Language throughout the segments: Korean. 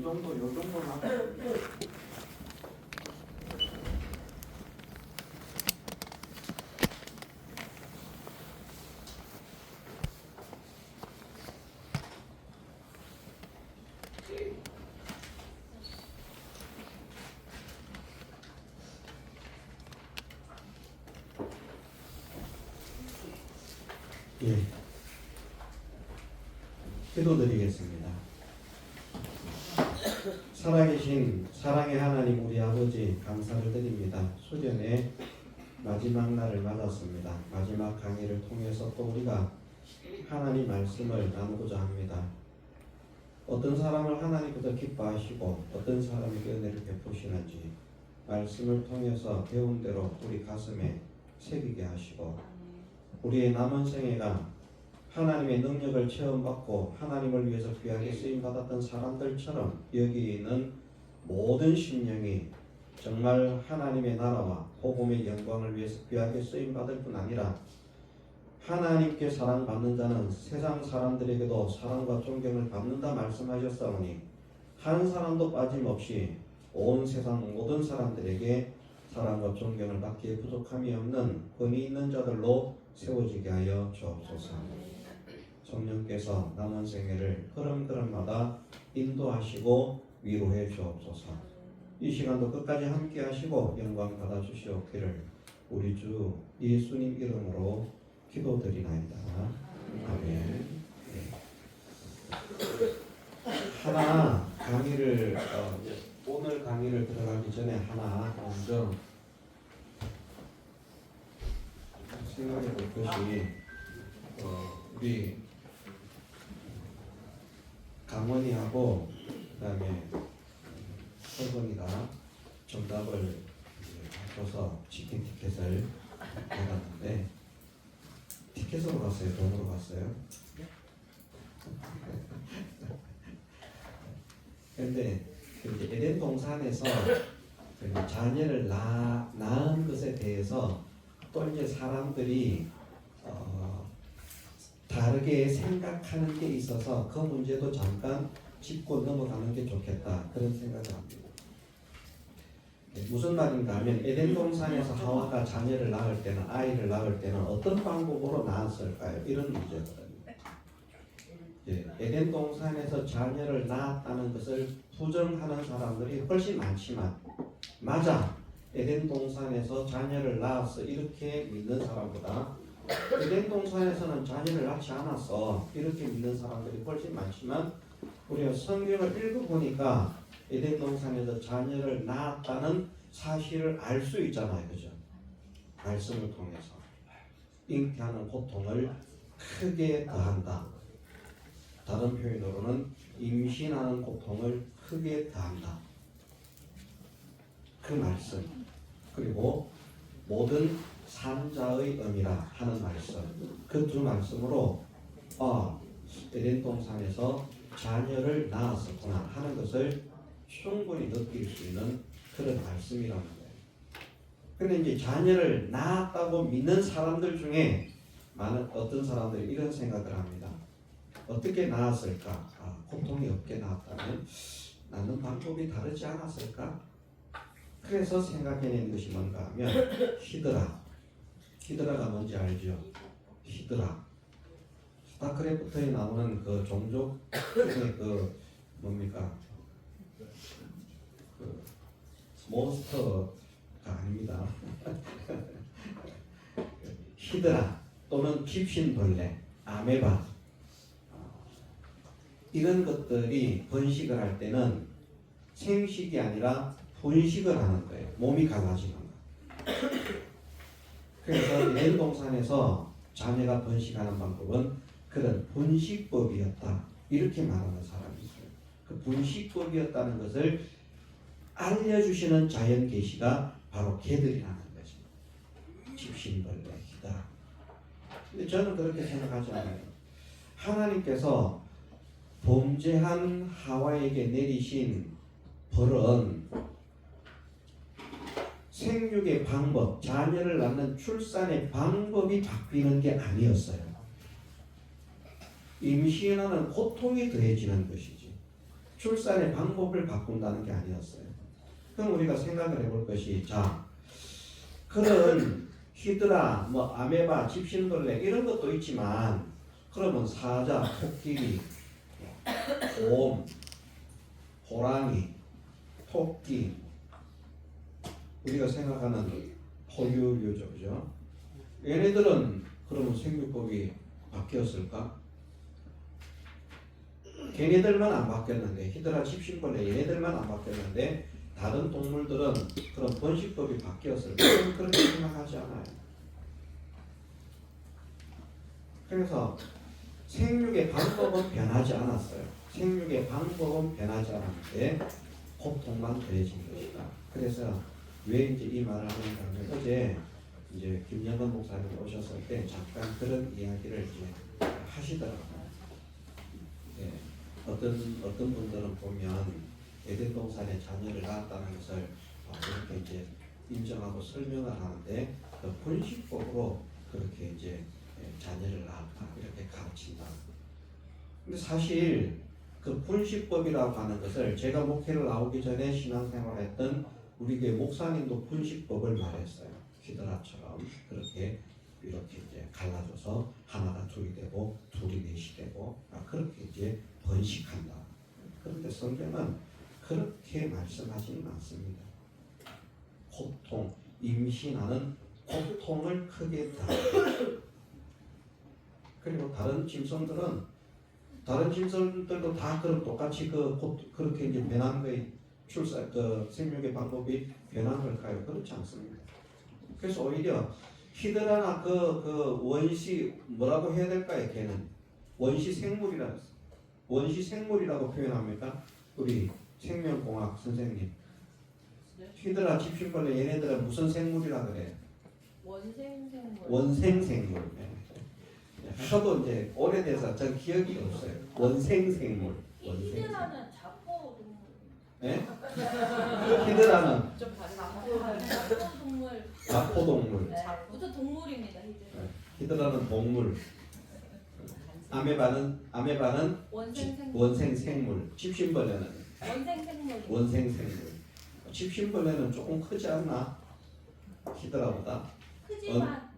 요 정도만. 예. 기도드리겠습니다. 살아계신 사랑의 하나님 우리 아버지 감사를 드립니다. 수련의 마지막 날을 맞았습니다. 마지막 강의를 통해서 또 우리가 하나님 말씀을 나누고자 합니다. 어떤 사람을 하나님께서 기뻐하시고 어떤 사람에게 은혜를 베푸시는지 말씀을 통해서 배운 대로 우리 가슴에 새기게 하시고 우리의 남은 생애가 하나님의 능력을 체험받고 하나님을 위해서 귀하게 쓰임받았던 사람들처럼 여기 있는 모든 심령이 정말 하나님의 나라와 복음의 영광을 위해서 귀하게 쓰임받을 뿐 아니라 하나님께 사랑받는 자는 세상 사람들에게도 사랑과 존경을 받는다 말씀하셨사오니 한 사람도 빠짐없이 온 세상 모든 사람들에게 사랑과 존경을 받기에 부족함이 없는 권위 있는 자들로 세워지게 하여 주옵소서. 성령께서 남은 생애를 걸음걸음마다 인도하시고 위로해 주옵소서. 이 시간도 끝까지 함께 하시고 영광 받아 주시옵기를 우리 주 예수님 이름으로 기도드리나이다. 아멘. 하나 강의를 오늘 강의를 들어가기 전에 하나 먼저 생각해 볼 것이 우리 강원이하고 그다음에 서건이가 정답을 줘서 치킨 티켓을 받았는데 티켓으로 갔어요? 돈으로 갔어요? 그런데 이제 에덴 동산에서 자녀를 낳은 것에 대해서 또 이제 사람들이 다르게 생각하는 게 있어서 그 문제도 잠깐 짚고 넘어가는 게 좋겠다 그런 생각을 합니다. 무슨 말인가 하면 에덴 동산에서 하와가 자녀를 낳을 때는 아이를 낳을 때는 어떤 방법으로 낳았을까요? 이런 문제거든요. 에덴 동산에서 자녀를 낳았다는 것을 부정하는 사람들이 훨씬 많지만 맞아 에덴 동산에서 자녀를 낳았어 이렇게 믿는 사람보다 에덴 동산에서는 자녀를 낳지 않았어 이렇게 믿는 사람들이 훨씬 많지만 우리가 성경을 읽어보니까 에덴 동산에서 자녀를 낳았다는 사실을 알 수 있잖아요. 그죠? 말씀을 통해서 잉태하는 고통을 크게 더한다. 다른 표현으로는 임신하는 고통을 크게 더한다. 그 말씀 그리고 모든 산자의 의미라 하는 말씀 그 두 말씀으로 에덴 동산에서 자녀를 낳았었구나 하는 것을 충분히 느낄 수 있는 그런 말씀이라는 거예요. 근데 이제 자녀를 낳았다고 믿는 사람들 중에 많은 어떤 사람들이 이런 생각을 합니다. 어떻게 낳았을까? 고통이 없게 낳았다면 낳는 방법이 다르지 않았을까? 그래서 생각해낸 것이 뭔가 하면 히드라가 뭔지 알죠? 히드라 스타크래프트에 나오는 그 종족 중에 그 뭡니까? 그 몬스터가 아닙니다. 히드라 또는 집신벌레, 아메바 이런 것들이 번식을 할 때는 생식이 아니라 분식을 하는 거예요. 몸이 갈라지는 거. 그래서 에덴 동산에서 자녀가 번식하는 방법은 그런 분식법이었다. 이렇게 말하는 사람이 있어요. 그 분식법이었다는 것을 알려주시는 자연 계시가 바로 개들이라는 거죠. 집신벌레, 히드라. 근데 저는 그렇게 생각하지 않아요. 하나님께서 범죄한 하와에게 내리신 벌은 생육의 방법, 자녀를 낳는 출산의 방법이 바뀌는 게 아니었어요. 임신하는 고통이 더해지는 것이지 출산의 방법을 바꾼다는 게 아니었어요. 그럼 우리가 생각을 해볼 것이, 자, 그런 히드라, 뭐 아메바, 집신벌레 이런 것도 있지만, 그러면 사자, 코끼리, 곰, 호랑이, 토끼, 우리가 생각하는 포유류죠, 그죠? 얘네들은 그러면 생육법이 바뀌었을까? 걔네들만 안 바뀌었는데, 히드라, 집신벌레 얘네들만 안 바뀌었는데 다른 동물들은 그런 번식법이 바뀌었을까? 저는 그렇게 생각하지 않아요. 그래서 생육의 방법은 변하지 않았어요. 생육의 방법은 변하지 않았는데 고통만 더해진 것이다. 그래서 왜 이제 이 말을 하는가 하면, 어제 이제 김영건 목사님 오셨을 때 잠깐 그런 이야기를 이제 하시더라고요. 예, 어떤 분들은 보면 에덴 동산에 자녀를 낳았다는 것을 이렇게 이제 인정하고 설명을 하는데, 그 본식법으로 그렇게 이제 자녀를 낳았다 이렇게 가르친다. 근데 사실 그 분식법이라고 하는 것을 제가 목회를 나오기 전에 신앙생활했던 우리 교회 목사님도 분식법을 말했어요. 히드라처럼 그렇게 이렇게 이제 갈라져서 하나가 둘이 되고 둘이 넷이 되고 그렇게 이제 번식한다. 그런데 성경은 그렇게 말씀하지는 않습니다. 고통, 임신하는 고통을 크게 당한다. 그리고 다른 짐승들도 다 그런 똑같이 그렇게 이제 변한 거에 생육의 방법이 변한 걸까요? 그렇지 않습니다. 그래서 오히려 히드라나 그 원시 뭐라고 해야 될까요? 걔는 원시 생물이라고 표현합니까? 우리 생명공학 선생님. 히드라, 집신벌레 얘네들은 무슨 생물이라 그래요? 원생생물. 저도 이제 오래돼서 전 기억이 없어요. 원생생물. 히드라는 자포동물. 네? 히드라는 자포동물. 자포동물. 무슨 동물입니다, 히드라. 히드라는 동물. 아메바는 원생생물. 집신벌레는 원생생물. 집신벌레는 조금 크지 않나? 히드라보다. 크지만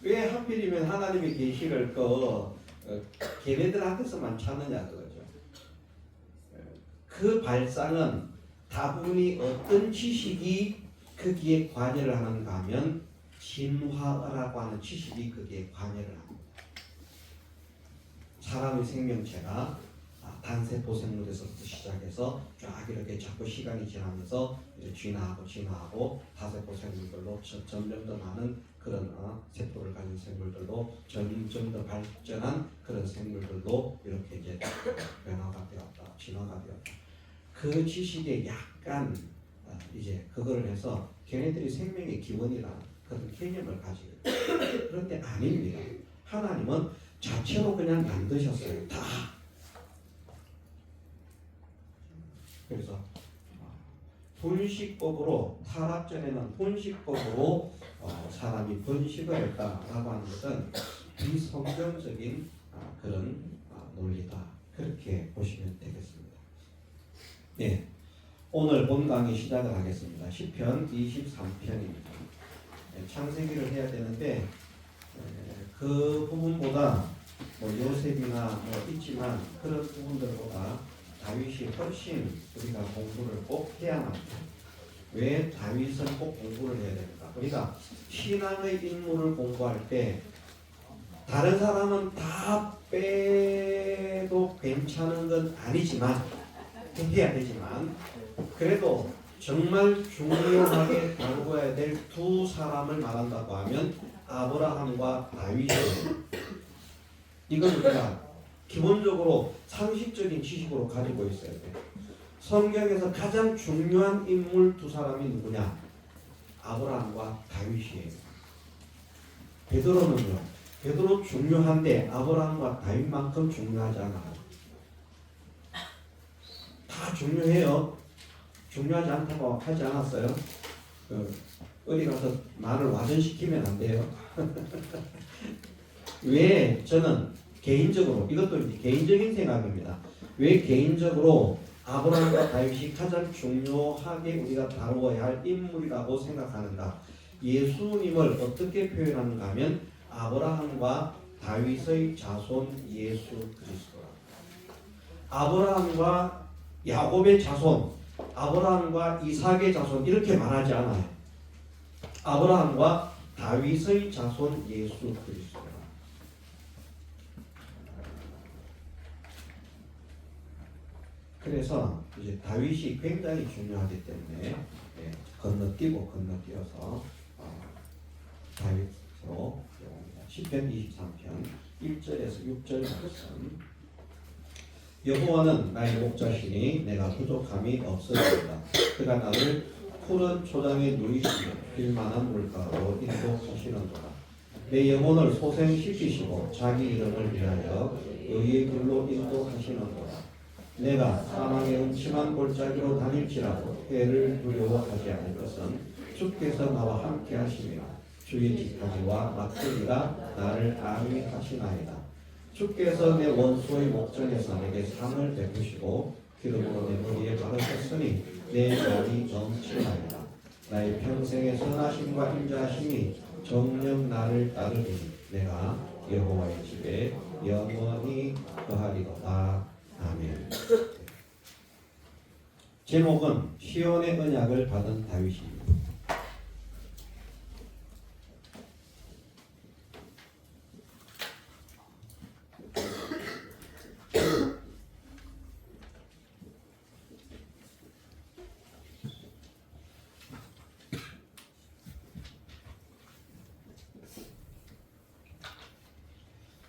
왜 하필이면 하나님의 계시를 걔네들한테서만 찾느냐 그거죠. 그 발상은 다분히 어떤 지식이 거기에 관여를 하는가 하면 진화라고 하는 지식이 거기에 관여를 합니다. 사람의 생명체가 단세포 생물에서부터 시작해서 쫙 이렇게 자꾸 시간이 지나면서 이제 진화하고 다세포 생물들로 점점 더 많은 그런 세포를 가진 생물들로 점점 더 발전한 그런 생물들로 이렇게 이제 변화가 되었다, 진화가 되었다. 그 지식에 약간 이제 그거를 해서 걔네들이 생명의 기원이라는 그런 개념을 가지고 있어요. 그런데 아닙니다. 하나님은 자체로 그냥 만드셨어요. 다. 그래서 분식법으로 타락전에는 분식법으로 사람이 번식을 했다라고 하는 것은 비성경적인 그런 논리다. 그렇게 보시면 되겠습니다. 네, 오늘 본 강의 시작을 하겠습니다. 시편 23편입니다. 창세기를 해야 되는데 그 부분보다 뭐 요셉이나 뭐 있지만 그런 부분들보다 다윗이 훨씬 우리가 공부를 꼭 해야만 합니다. 왜 다윗은 꼭 공부를 해야 됩니까? 우리가 신앙의 인물을 공부할 때 다른 사람은 다 빼도 괜찮은 건 아니지만 해야 되지만 그래도 정말 중요하게 다루어야 될 두 사람을 말한다고 하면 아브라함과 다윗이에요. 이건 우리가 기본적으로 상식적인 지식으로 가지고 있어야 돼요. 성경에서 가장 중요한 인물 두 사람이 누구냐? 아브라함과 다윗이에요. 베드로는요. 베드로 중요한데 아브라함과 다윗만큼 중요하지 않아요. 다 중요해요. 중요하지 않다고 하지 않았어요? 어디 가서 말을 와전시키면 안 돼요. 왜 저는 개인적으로 이것도 이제 개인적인 생각입니다. 왜 개인적으로 아브라함과 다윗이 가장 중요하게 우리가 다루어야 할 인물이라고 생각하는가? 예수님을 어떻게 표현하는가 하면 아브라함과 다윗의 자손 예수 그리스도라. 아브라함과 야곱의 자손, 아브라함과 이삭의 자손 이렇게 말하지 않아요. 아브라함과 다윗의 자손 예수 그리스도라. 그래서 이제 다윗이 굉장히 중요하기 때문에 건너뛰고 건너뛰어서 다윗으로 시편 23편 1절에서 6절 말씀. 여호와는 나의 목자시니 내가 부족함이 없으리이다. 그가 나를 푸른 초장에 누이시며 빌만한 물가로 인도하시는도다. 내 영혼을 소생시키시고 자기 이름을 위하여 의의 길로 인도하시는도다. 내가 사망의 음침한 골짜기로 다닐지라도 해를 두려워하지 않을 것은 주께서 나와 함께 하시며 주의 지팡이와 막대기가 나를 안위하시나이다. 주께서 내 원수의 목전에서 내게 상을 베푸시고 기름으로 내 머리에 바르셨으니 내 날이 넘치나이다. 나의 평생의 선하심과 인자하심이 정녕 나를 따르리니 내가 여호와의 집에 영원히 거하리로다. 아멘. 제목은 시온의 언약을 받은 다윗입니다.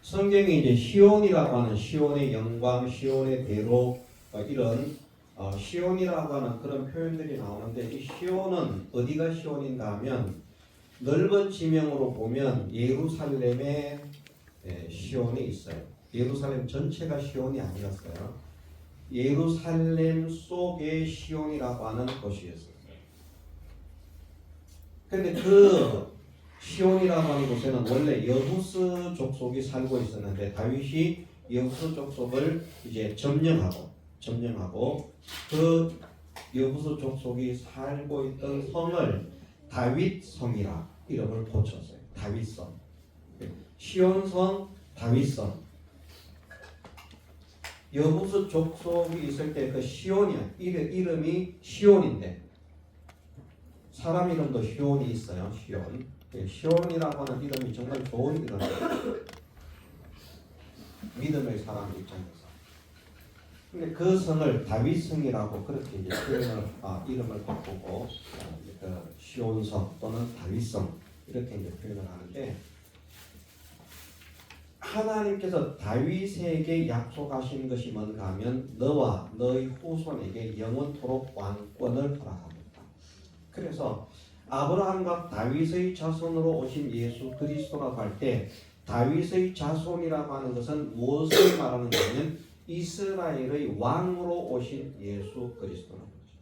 성경에 이제 시온이라고 하는 시온의 영광, 시온의 대로 이런 시온이라고 하는 그런 표현들이 나오는데 이 시온은 어디가 시온인가 하면 넓은 지명으로 보면 예루살렘에 시온이 있어요. 예루살렘 전체가 시온이 아니었어요. 예루살렘 속에 시온이라고 하는 곳이었어요. 근데 그 시온이라고 하는 곳에는 원래 여부스 족속이 살고 있었는데 다윗이 여부스 족속을 이제 점령하고 그 여부스 족속이 살고 있던 성을 다윗성이라 이름을 붙였어요. 다윗성. 시온성, 다윗성. 여부스 족속이 있을 때 그 시온이야. 이름이 시온인데 사람 이름도 시온이 있어요. 시온. 시온이라고 하는 이름이 정말 좋은 이름이에요. 믿음의 사람 입장에서. 근데 그 성을 다윗성이라고 그렇게 이제 표현을 이름을 바꾸고 그 시온성 또는 다윗성 이렇게 이제 표현을 하는데 하나님께서 다윗에게 약속하신 것이 뭔가 하면 너와 너의 후손에게 영원토록 왕권을 허락합니다. 그래서 아브라함과 다윗의 자손으로 오신 예수 그리스도라고 할 때 다윗의 자손이라고 하는 것은 무엇을 말하는 거냐면 이스라엘의 왕으로 오신 예수 그리스도라는 거죠.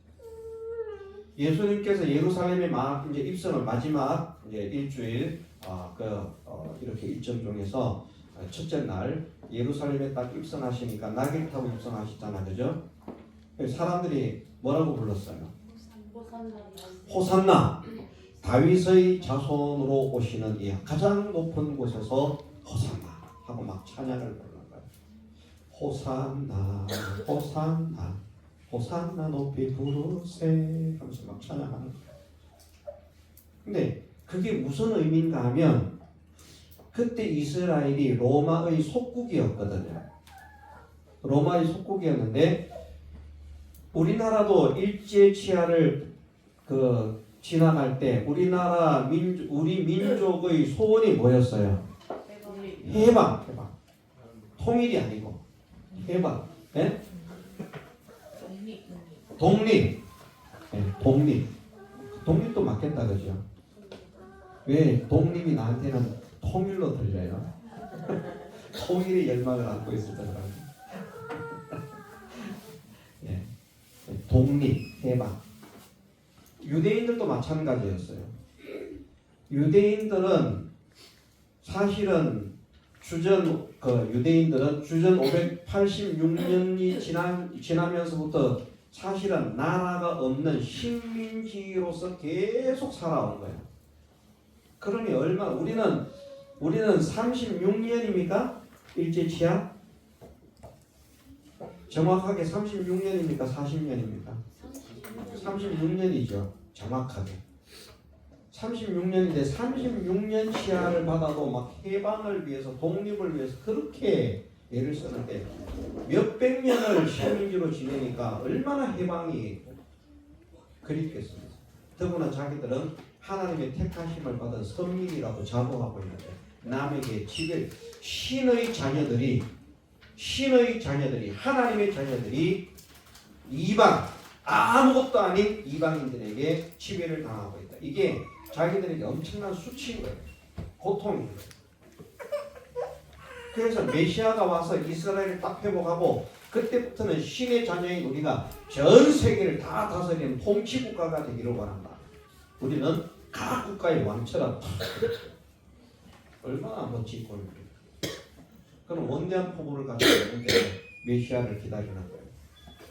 예수님께서 예루살렘에 이제 입성을 마지막 이제 일주일 이렇게 일정 중에서 첫째 날 예루살렘에 딱 입성하시니까 낙엽 타고 입성하시잖아, 그죠? 사람들이 뭐라고 불렀어요? 호산나. 다윗의 자손으로 오시는 이 가장 높은 곳에서 호산나 하고 막 찬양을 부르는 거예요. 호산나, 호산나, 호산나 높이 부르세 하면서 막 찬양하는 거예요. 근데 그게 무슨 의미인가 하면 그때 이스라엘이 로마의 속국이었거든요. 로마의 속국이었는데 우리나라도 일제 치하를 지나갈 때 우리 민족의 소원이 뭐였어요? 해방. 통일이 아니고 해방. 네? 독립. 네, 독립도 맞겠다, 그죠? 왜 독립이 나한테는 통일로 들려요? 통일의 열망을 안고 있을 때 그런. 네. 독립, 해방. 유대인들도 마찬가지였어요. 유대인들은 사실은 주전 유대인들은 주전 586년이 지나면서부터 사실은 나라가 없는 식민지로서 계속 살아온 거예요. 그러니 우리는 36년입니까? 일제 치하? 정확하게 36년입니까? 40년입니까? 36년이죠. 정확하게. 36년인데 36년 치하를 받아도 막 해방을 위해서 독립을 위해서 그렇게 애를 쓰는데 몇백 년을 식민지로 지내니까 얼마나 해방이 그립겠습니까? 더구나 자기들은 하나님의 택하심을 받은 선민이라고 자부하고 있는데 남에게 신의 자녀들이 하나님의 자녀들이 이방 아무것도 아닌 이방인들에게 지배를 당하고 있다. 이게 자기들에게 엄청난 수치인 거예요. 고통인 거예요. 그래서 메시아가 와서 이스라엘을 딱 회복하고 그때부터는 신의 자녀인 우리가 전 세계를 다 다스리는 통치국가가 되기를 원한다. 우리는 각 국가의 왕처럼 얼마나 멋진 꼴입니까? 그런 원대한 포부를 가지고 있는데 메시아를 기다리는 거예요.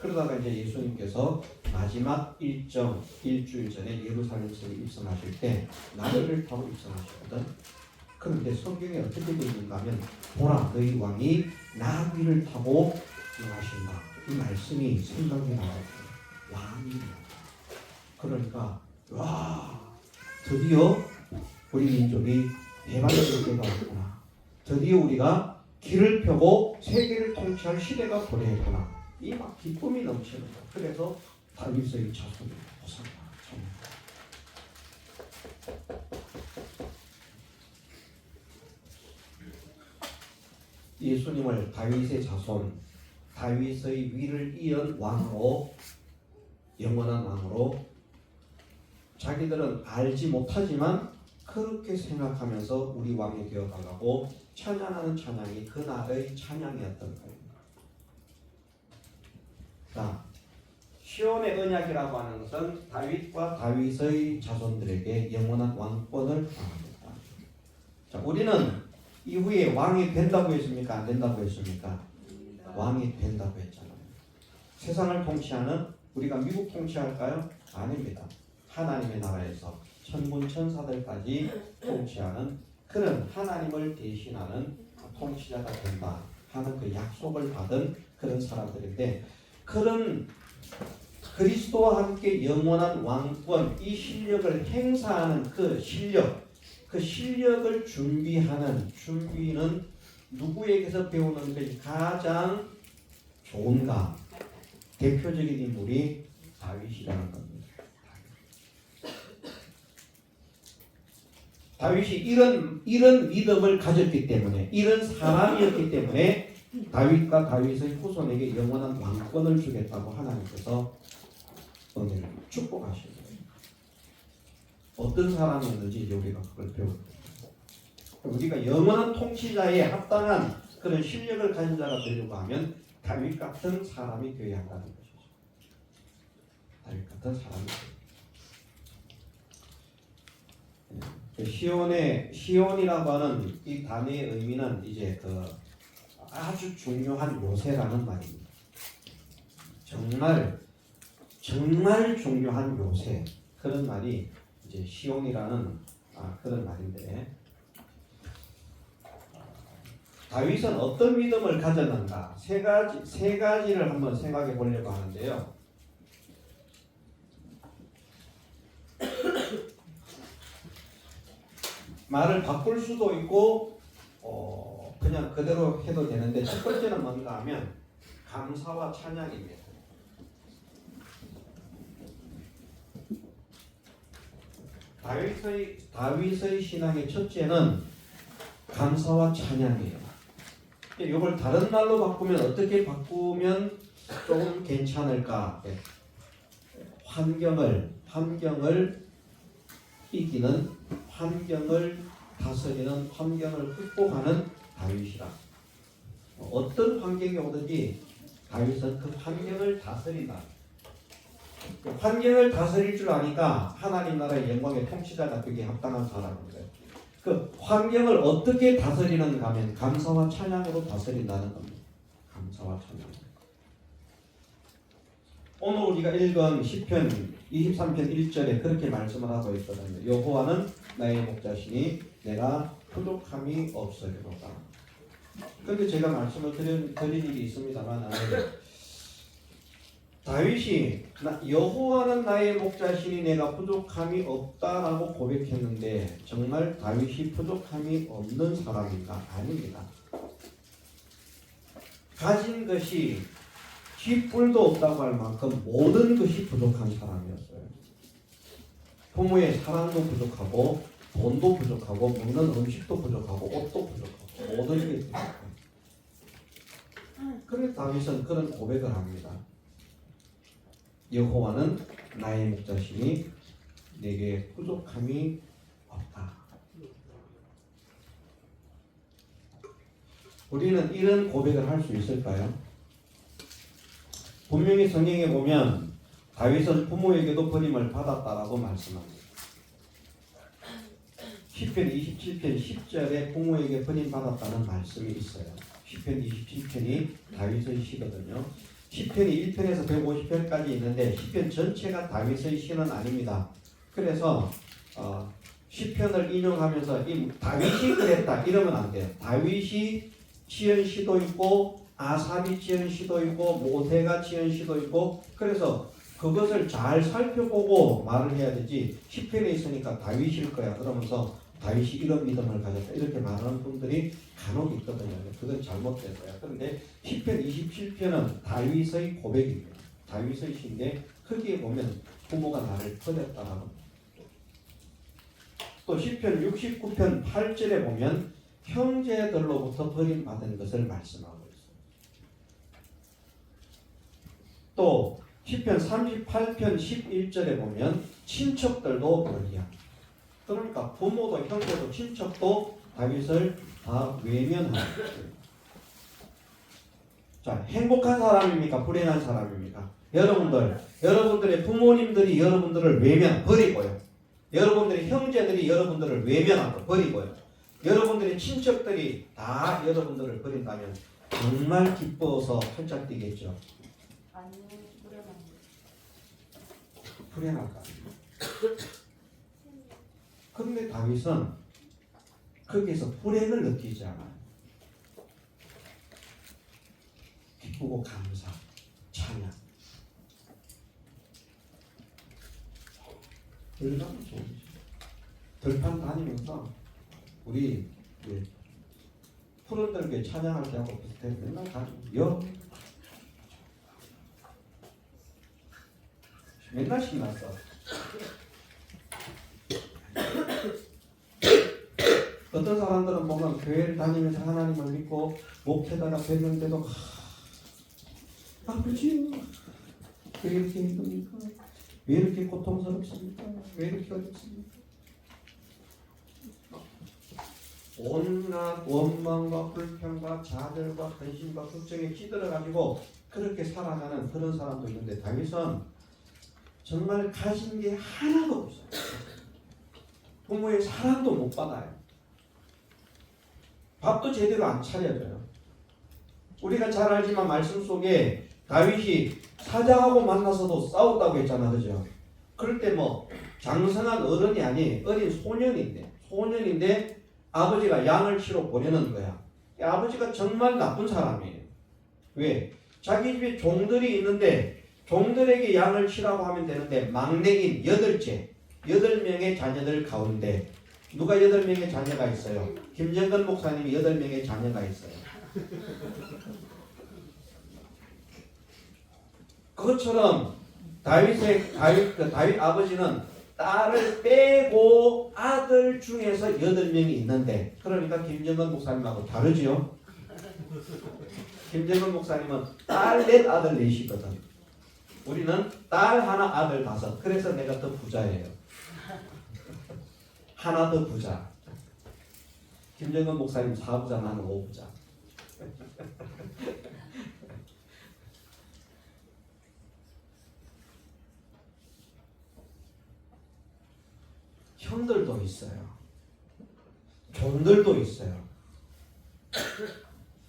그러다가 이제 예수님께서 마지막 일주일 전에 예루살렘에 입성하실 때 나귀를 타고 입성하셨거든. 그런데 성경에 어떻게 되어 있는가 하면 보라 너희 왕이 나귀를 타고 임하신다. 이 말씀이 생각이 나요. 왕이. 그러니까 와 드디어 우리 민족이 대박의 때가 왔구나. 드디어 우리가 길을 펴고 세계를 통치할 시대가 도래했구나. 이 막 기쁨이 넘치는 거야. 그래서 다윗의 자손이 호산나. 예수님을 다윗의 자손, 다윗의 위를 이은 왕으로, 영원한 왕으로 자기들은 알지 못하지만 그렇게 생각하면서 우리 왕이 되어가고 찬양하는 찬양이 그날의 찬양이었던 거예요. 자, 시온의 언약이라고 하는 것은 다윗과 다윗의 자손들에게 영원한 왕권을 강합니다. 자, 우리는 이후에 왕이 된다고 했습니까? 안 된다고 했습니까? 왕이 된다고 했잖아요. 세상을 통치하는 우리가 미국 통치할까요? 아닙니다. 하나님의 나라에서 천군 천사들까지 통치하는 그런 하나님을 대신하는 통치자가 된다 하는 그 약속을 받은 그런 사람들인데 그런 그리스도와 함께 영원한 왕권 이 실력을 행사하는 그 실력을 준비는 누구에게서 배우는 것이 가장 좋은가? 대표적인 인물이 다윗이라는 겁니다. 다윗이 이런 믿음을 가졌기 때문에 이런 사람이었기 때문에 다윗과 다윗의 후손에게 영원한 왕권을 주겠다고 하나님께서 은혜를 축복하신 거예요. 어떤 사람이었는지 우리가 그걸 배우는 거예요. 우리가 영원한 통치자에 합당한 그런 실력을 가진 자가 되려고 하면 다윗 같은 사람이 되어야 한다는 것이죠. 다윗 같은 사람이 시온이라고 하는 이 단어의 의미는 이제 그 아주 중요한 요새라는 말입니다. 정말 중요한 요새 그런 말이 이제 시온이라는 그런 말인데 다윗은 어떤 믿음을 가졌는가 세 가지를 한번 생각해 보려고 하는데요. 말을 바꿀 수도 있고 그냥 그대로 해도 되는데 첫 번째는 뭔가 하면 감사와 찬양입니다. 다윗의 신앙의 첫째는 감사와 찬양이에요. 이걸 다른 말로 바꾸면 어떻게 바꾸면 조금 괜찮을까? 환경을 이기는, 환경을 다스리는, 환경을 극복하는 다윗이라. 어떤 환경이 오든지 다윗은 그 환경을 다스린다. 환경을 다스릴 줄 아니까 하나님 나라의 영광의 통치자가 되기에 합당한 사람입니다. 그 환경을 어떻게 다스리는가 하면 감사와 찬양으로 다스린다는 겁니다. 감사와 찬양. 오늘 우리가 읽은 시편 23편 1절에 그렇게 말씀을 하고 있거든요. 여호와는 나의 목자시니 내가 부족함이 없으리로다. 그런데 제가 말씀을 드린 일이 있습니다만 다윗이 여호와는 나의 목자시니 내가 부족함이 없다라고 고백했는데 정말 다윗이 부족함이 없는 사람인가? 아닙니다. 가진 것이 쥐뿔도 없다고 할 만큼 모든 것이 부족한 사람이었어요. 부모의 사랑도 부족하고 돈도 부족하고 먹는 음식도 부족하고 옷도 부족하고 모든 게 부족해요. 그래서 다윗은 그런 고백을 합니다. 여호와는 나의 목자시니 내게 부족함이 없다. 우리는 이런 고백을 할 수 있을까요? 분명히 성경에 보면 다윗은 부모에게도 버림을 받았다라고 말씀합니다. 시편 27편 10절에 부모에게 버림받았다는 말씀이 있어요. 시편 27편이 다윗의 시거든요. 시편이 1편에서 150편까지 있는데 시편 전체가 다윗의 시는 아닙니다. 그래서 시편을 인용하면서 다윗이 그랬다 이러면 안 돼요. 다윗이 지은 시도 있고 아삽이 지은 시도 있고 모세가 지은 시도 있고 그래서 그것을 잘 살펴보고 말을 해야 되지 시편에 있으니까 다윗일 거야 그러면서 다윗이 이런 믿음을 가졌다 이렇게 말하는 분들이 간혹 있거든요. 그건 잘못된 거야. 그런데 시편 27편은 다윗의 고백입니다. 다윗의 시인데 크게 보면 부모가 나를 버렸다라는 또 시편 69편 8절에 보면 형제들로부터 버림받은 것을 말씀하고 있어요. 또 시편 38편 11절에 보면 친척들도 멀리합니다. 그러니까 부모도 형제도 친척도 다윗을 다 외면합니다. 자, 행복한 사람입니까? 불행한 사람입니까? 여러분들의 부모님들이 여러분들을 버리고요. 여러분들의 형제들이 여러분들을 외면하고 버리고요. 여러분들의 친척들이 다 여러분들을 버린다면 정말 기뻐서 활짝 뛰겠죠. 아니요, 불행할까? 그런데 다윗은 거기에서 불행을 느끼지 않아요. 기쁘고 감사, 찬양. 얼마나 좋은지. 들판 다니면서 우리 푸른들교회 찬양할 때하고 비슷해. 맨날 가요. 맨날 신났어. 어떤 사람들은 보면 교회를 다니면서 하나님을 믿고 목회자가 됐는데도 아버지 왜 이렇게 힘듭니까? 왜 이렇게 고통스럽습니까? 왜 이렇게 어렵습니까? 온갖 원망과 불평과 좌절과 근심과 걱정에 찌들어가지고 그렇게 살아가는 그런 사람도 있는데 다윗은 정말 가진 게 하나도 없어요. 부모의 사랑도 못 받아요. 밥도 제대로 안 차려줘요. 우리가 잘 알지만 말씀 속에 다윗이 사자하고 만나서도 싸웠다고 했잖아, 그죠? 그럴 때 장성한 어른이 아닌 어린 소년인데 아버지가 양을 치러 보내는 거야. 아버지가 정말 나쁜 사람이에요. 왜? 자기 집에 종들이 있는데 종들에게 양을 치라고 하면 되는데 막내인 8명의 자녀들 가운데 누가 8명의 자녀가 있어요? 김정근 목사님이 8명의 자녀가 있어요. 그것처럼 다윗 아버지는 딸을 빼고 아들 중에서 8명이 있는데 그러니까 김정근 목사님하고 다르지요? 김정근 목사님은 딸 4 아들 4이거든. 우리는 딸 하나 아들 5. 그래서 내가 더 부자예요. 하나 더 부자. 김정근 목사님 4부자, 나는 5부자. 형들도 있어요. 종들도 있어요.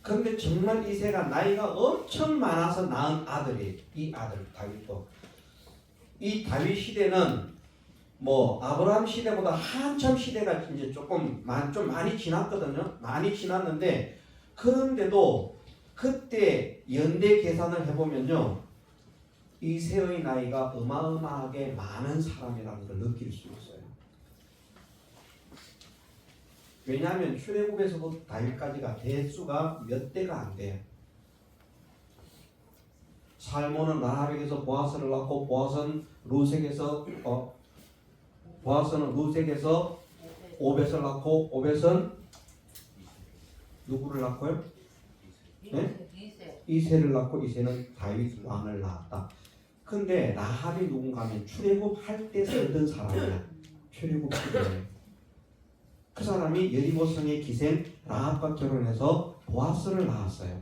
근데 정말 이새가 나이가 엄청 많아서 낳은 아들이 이 아들 다윗도 이 다윗 시대는 뭐 아브라함 시대보다 한참 시대가 이제 조금 좀 많이 지났거든요. 많이 지났는데 그런데도 그때 연대 계산을 해보면요 이새의 나이가 어마어마하게 많은 사람이라는 걸 느낄 수 있어요. 왜냐하면 출애굽에서도 다윗까지가 대수가 몇 대가 안 돼요. 살몬은 라합에게서 보아스를 낳고 보아스는 루색에서 오벳을 낳고 오벳은 누구를 낳고요? 네? 이새를 낳고 이새는 다윗 왕을 낳았다. 근데 라합이 누군가 하면 출애굽할 때 살던 사람이야. 출애굽 시대에. 그 사람이 여리고성의 기생 라합과 결혼해서 보아스를 낳았어요.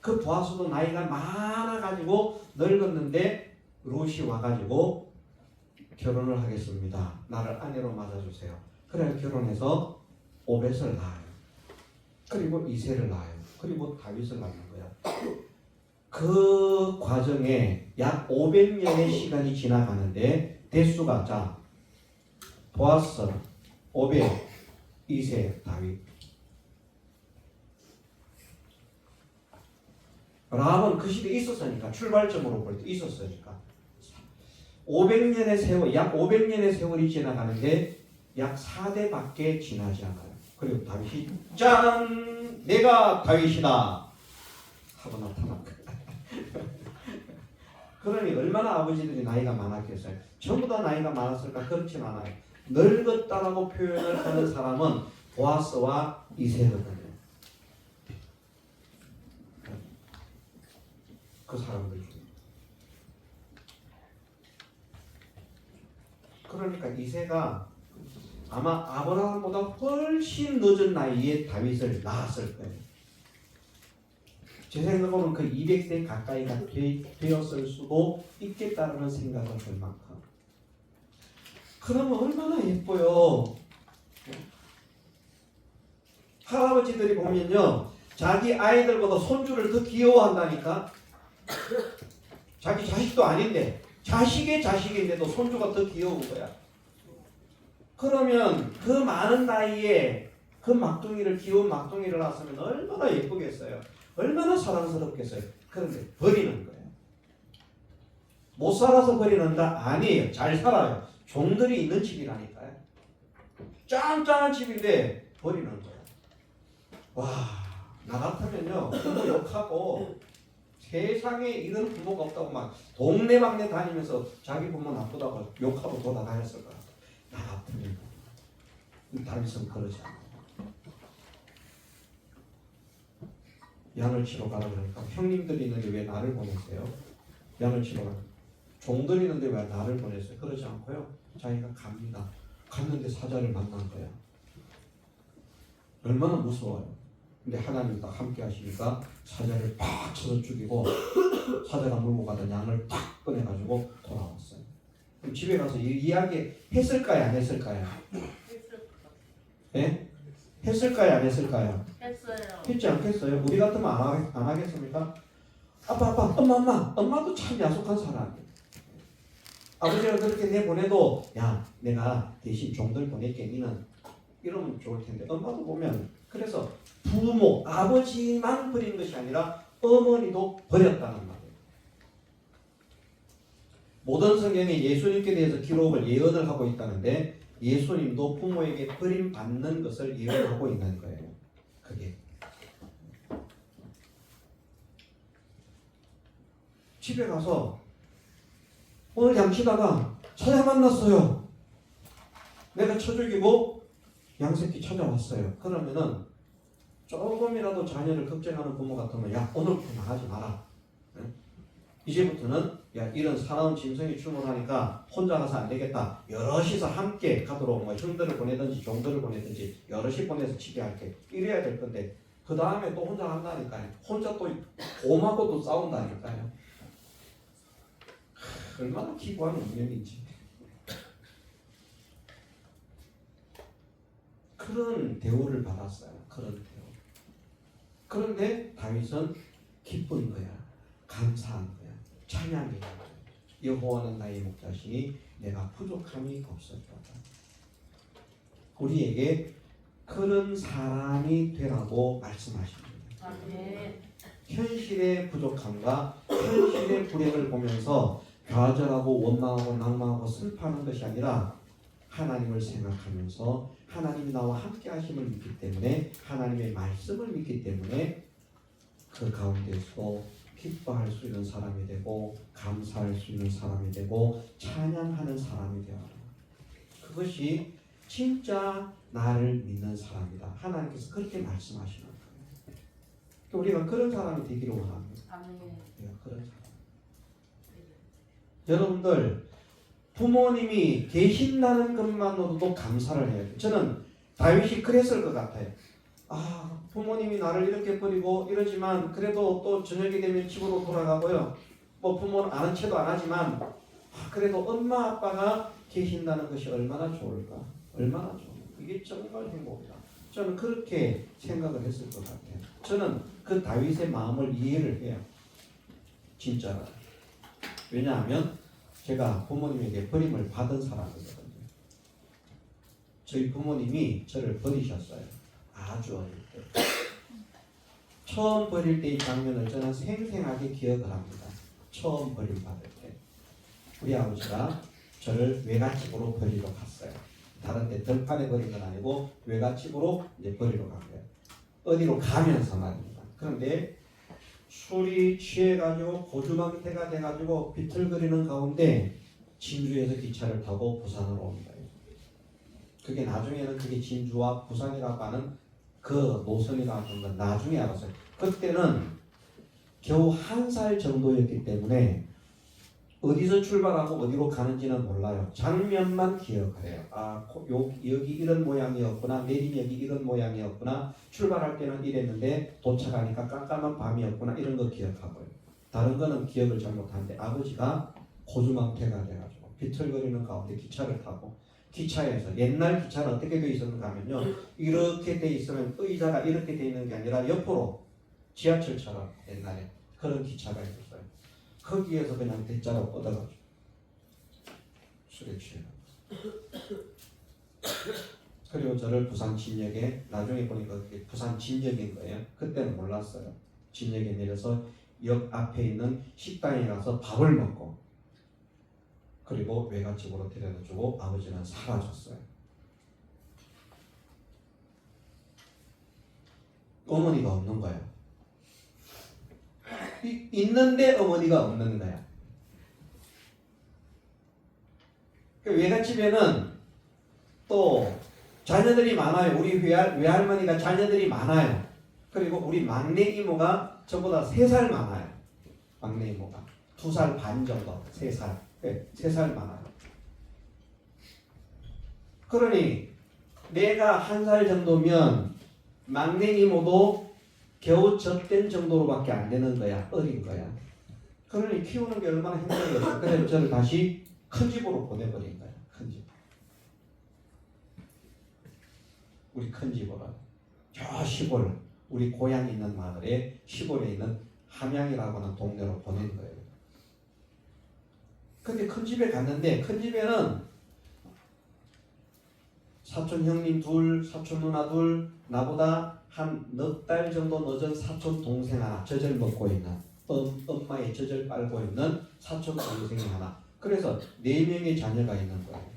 그 보아스도 나이가 많아가지고 늙었는데 룻이 와가지고 결혼을 하겠습니다. 나를 아내로 맞아주세요. 그래 결혼해서 오벳을 낳아요. 그리고 이새를 낳아요. 그리고 다윗을 낳는 거야. 그 과정에 약 500년의 시간이 지나가는데 대수가 자 보아스, 오벳, 이새, 다윗. 라합은 그 시대에 있었으니까 출발점으로 볼 때 있었으니까 500년의 세월, 약 500년의 세월이 지나가는데 약 4대밖에 지나지 않아요. 그리고 다윗이 짠! 내가 다윗이다! 하고 나타난 거예요. 그러니 얼마나 아버지들이 나이가 많았겠어요. 전부 다 나이가 많았을까? 그렇진 않아요. 늙었다라고 표현을 하는 사람은 보아스와 이새거든요. 그 사람들 중에. 그러니까 이새가 아마 아브라함보다 훨씬 늦은 나이에 다윗을 낳았을 거예요. 제 생각으로는 그 200세 가까이가 되었을 수도 있겠다는 생각을 할 만큼. 그러면 얼마나 예뻐요. 할아버지들이 보면요 자기 아이들보다 손주를 더 귀여워한다니까. 자기 자식도 아닌데 자식의 자식인데도 손주가 더 귀여운 거야. 그러면 그 많은 나이에 그 막둥이를 귀여운 막둥이를 낳았으면 얼마나 예쁘겠어요. 얼마나 사랑스럽겠어요. 그런데 버리는 거예요. 못 살아서 버리는다? 아니에요. 잘 살아요. 종들이 있는 집이라니까요. 짱짱한 집인데 버리는 거예요. 와, 나 같으면요 부모 욕하고 세상에 이런 부모가 없다고 막 동네방네 다니면서 자기 부모 나쁘다고 욕하고 돌아다녔을 거야. 나 같으면 다윗은 그러지 않아요. 양을 치러 가라 그러니까 형님들이 있는데 왜 나를 보냈어요? 양을 치러 가라. 종들이 있는데 왜 나를 보냈어요? 그러지 않고요. 자기가 갑니다. 갔는데 사자를 만난 거야. 얼마나 무서워요. 근데 하나님 딱 함께 하시니까 사자를 팍 쳐서 죽이고 사자가 물고 가던 양을 탁 꺼내가지고 돌아왔어요. 그럼 집에 가서 이 이야기 했을까요? 안 했을까요? 예? 했을까요? 안 했을까요? 했어요. 했지 않겠어요? 우리 같으면 안 하겠습니까? 아빠, 엄마도 참 야속한 사람이에요. 아버지가 그렇게 내보내도 야, 내가 대신 종들 보낼게 니는 이러면 좋을 텐데 엄마도 보면 그래서 부모, 아버지만 버린 것이 아니라 어머니도 버렸다는 말이에요. 모든 성경에 예수님께 대해서 기록을 예언을 하고 있다는데 예수님도 부모에게 버림받는 것을 예언하고 있는 거예요. 그게 집에 가서 오늘 양치다가 사자 만났어요. 내가 쳐 죽이고 양새끼 찾아왔어요. 그러면은 조금이라도 자녀를 걱정하는 부모 같으면 야 오늘부터 나가지 마라. 응? 이제부터는 야 이런 사나운 짐승이 출몰하니까 혼자 가서 안 되겠다. 여럿이서 함께 가도록 뭐 형들을 보내든지 종들을 보내든지 여럿이 보내서 집에 할게. 이래야 될 건데 그 다음에 또 혼자 간다니까요. 혼자 또 곰하고 또 싸운다니까요. 얼마나 기구한 운명인지. 그런 대우를 받았어요. 그런 대우. 그런데 다윗은 기쁜 거야. 감사한 거야. 찬양이 거야. 여호와는 나의 목자시니 내가 부족함이 없었다. 우리에게 그런 사람이 되라고 말씀하십니다. 아멘. 현실의 부족함과 현실의 불행을 보면서 좌절하고 원망하고 낭망하고 슬퍼하는 것이 아니라 하나님을 생각하면서 하나님이 나와 함께 하심을 믿기 때문에 하나님의 말씀을 믿기 때문에 그 가운데서 기뻐할 수 있는 사람이 되고 감사할 수 있는 사람이 되고 찬양하는 사람이 되어라. 그것이 진짜 나를 믿는 사람이다. 하나님께서 그렇게 말씀하시는 거예요. 우리가 그런 사람이 되기를 원합니다. 아멘. 우리가 그런 사람. 여러분들 부모님이 계신다는 것만으로도 감사를 해야 돼요. 저는 다윗이 그랬을 것 같아요. 부모님이 나를 이렇게 버리고 이러지만 그래도 또 저녁이 되면 집으로 돌아가고요. 뭐 부모는 아는 체도 안 하지만 그래도 엄마 아빠가 계신다는 것이 얼마나 좋을까. 얼마나 좋을까. 이게 정말 행복이다. 저는 그렇게 생각을 했을 것 같아요. 저는 그 다윗의 마음을 이해를 해요. 진짜로. 왜냐하면 제가 부모님에게 버림을 받은 사람이거든요. 저희 부모님이 저를 버리셨어요. 아주 어릴 때. 처음 버릴 때의 장면을 저는 생생하게 기억을 합니다. 처음 버림받을 때. 우리 아버지가 저를 외갓집으로 버리러 갔어요. 다른 데 들판에 버린 건 아니고 외갓집으로 이제 버리러 간 거예요. 어디로 가면서 말입니다. 그런데 술이 취해가지고 고주망태가 돼가지고 비틀거리는 가운데 진주에서 기차를 타고 부산으로 옵니다. 그게 나중에는 그게 진주와 부산이라고 하는 그 노선이라고 하는 건 나중에 알았어요. 그때는 겨우 1살 정도였기 때문에 어디서 출발하고 어디로 가는지는 몰라요. 장면만 기억을 해요. 여기 이런 모양이었구나. 내린 여기 이런 모양이었구나. 출발할 때는 이랬는데 도착하니까 깜깜한 밤이었구나. 이런 거 기억하고요. 다른 거는 기억을 잘 못하는데 아버지가 고주망태가 돼가지고 비틀거리는 가운데 기차를 타고 기차에서 옛날 기차는 어떻게 되어 있었는가 하면요. 이렇게 되어 있으면 의자가 이렇게 되어 있는 게 아니라 옆으로 지하철처럼 옛날에 그런 기차가 있었어요. 거기에서 그냥 대자로 뻗어가지고 술에 취해요. 그리고 저를 부산 진역에 나중에 보니까 그게 부산 진역인 거예요. 그때는 몰랐어요. 진역에 내려서 역 앞에 있는 식당에 가서 밥을 먹고 그리고 외갓집으로 데려다주고 아버지는 사라졌어요. 어머니가 없는 거예요. 있는데 어머니가 없는 거야. 외갓집에는 또 자녀들이 많아요. 우리 외할머니가 자녀들이 많아요. 그리고 우리 막내 이모가 저보다 3살 많아요. 막내 이모가 2살 반 정도, 3살, 3살 많아요. 그러니 내가 1살 정도면 막내 이모도 겨우 젖된 정도로밖에 안 되는 거야. 어린 거야. 그러니 키우는 게 얼마나 힘들겠어요. 그래서 저를 다시 큰 집으로 보내버린 거야. 큰 집. 우리 큰 집으로. 저 시골, 우리 고향 있는 마을에 시골에 있는 함양이라고 하는 동네로 보낸 거예요. 근데 큰 집에 갔는데 큰 집에는 사촌 형님 둘, 사촌 누나 둘, 나보다 한 넉 달 정도 늦은 사촌 동생 하나, 젖을 먹고 있는 엄마의 젖을 빨고 있는 사촌 동생이 하나. 그래서 4명의 자녀가 있는 거예요.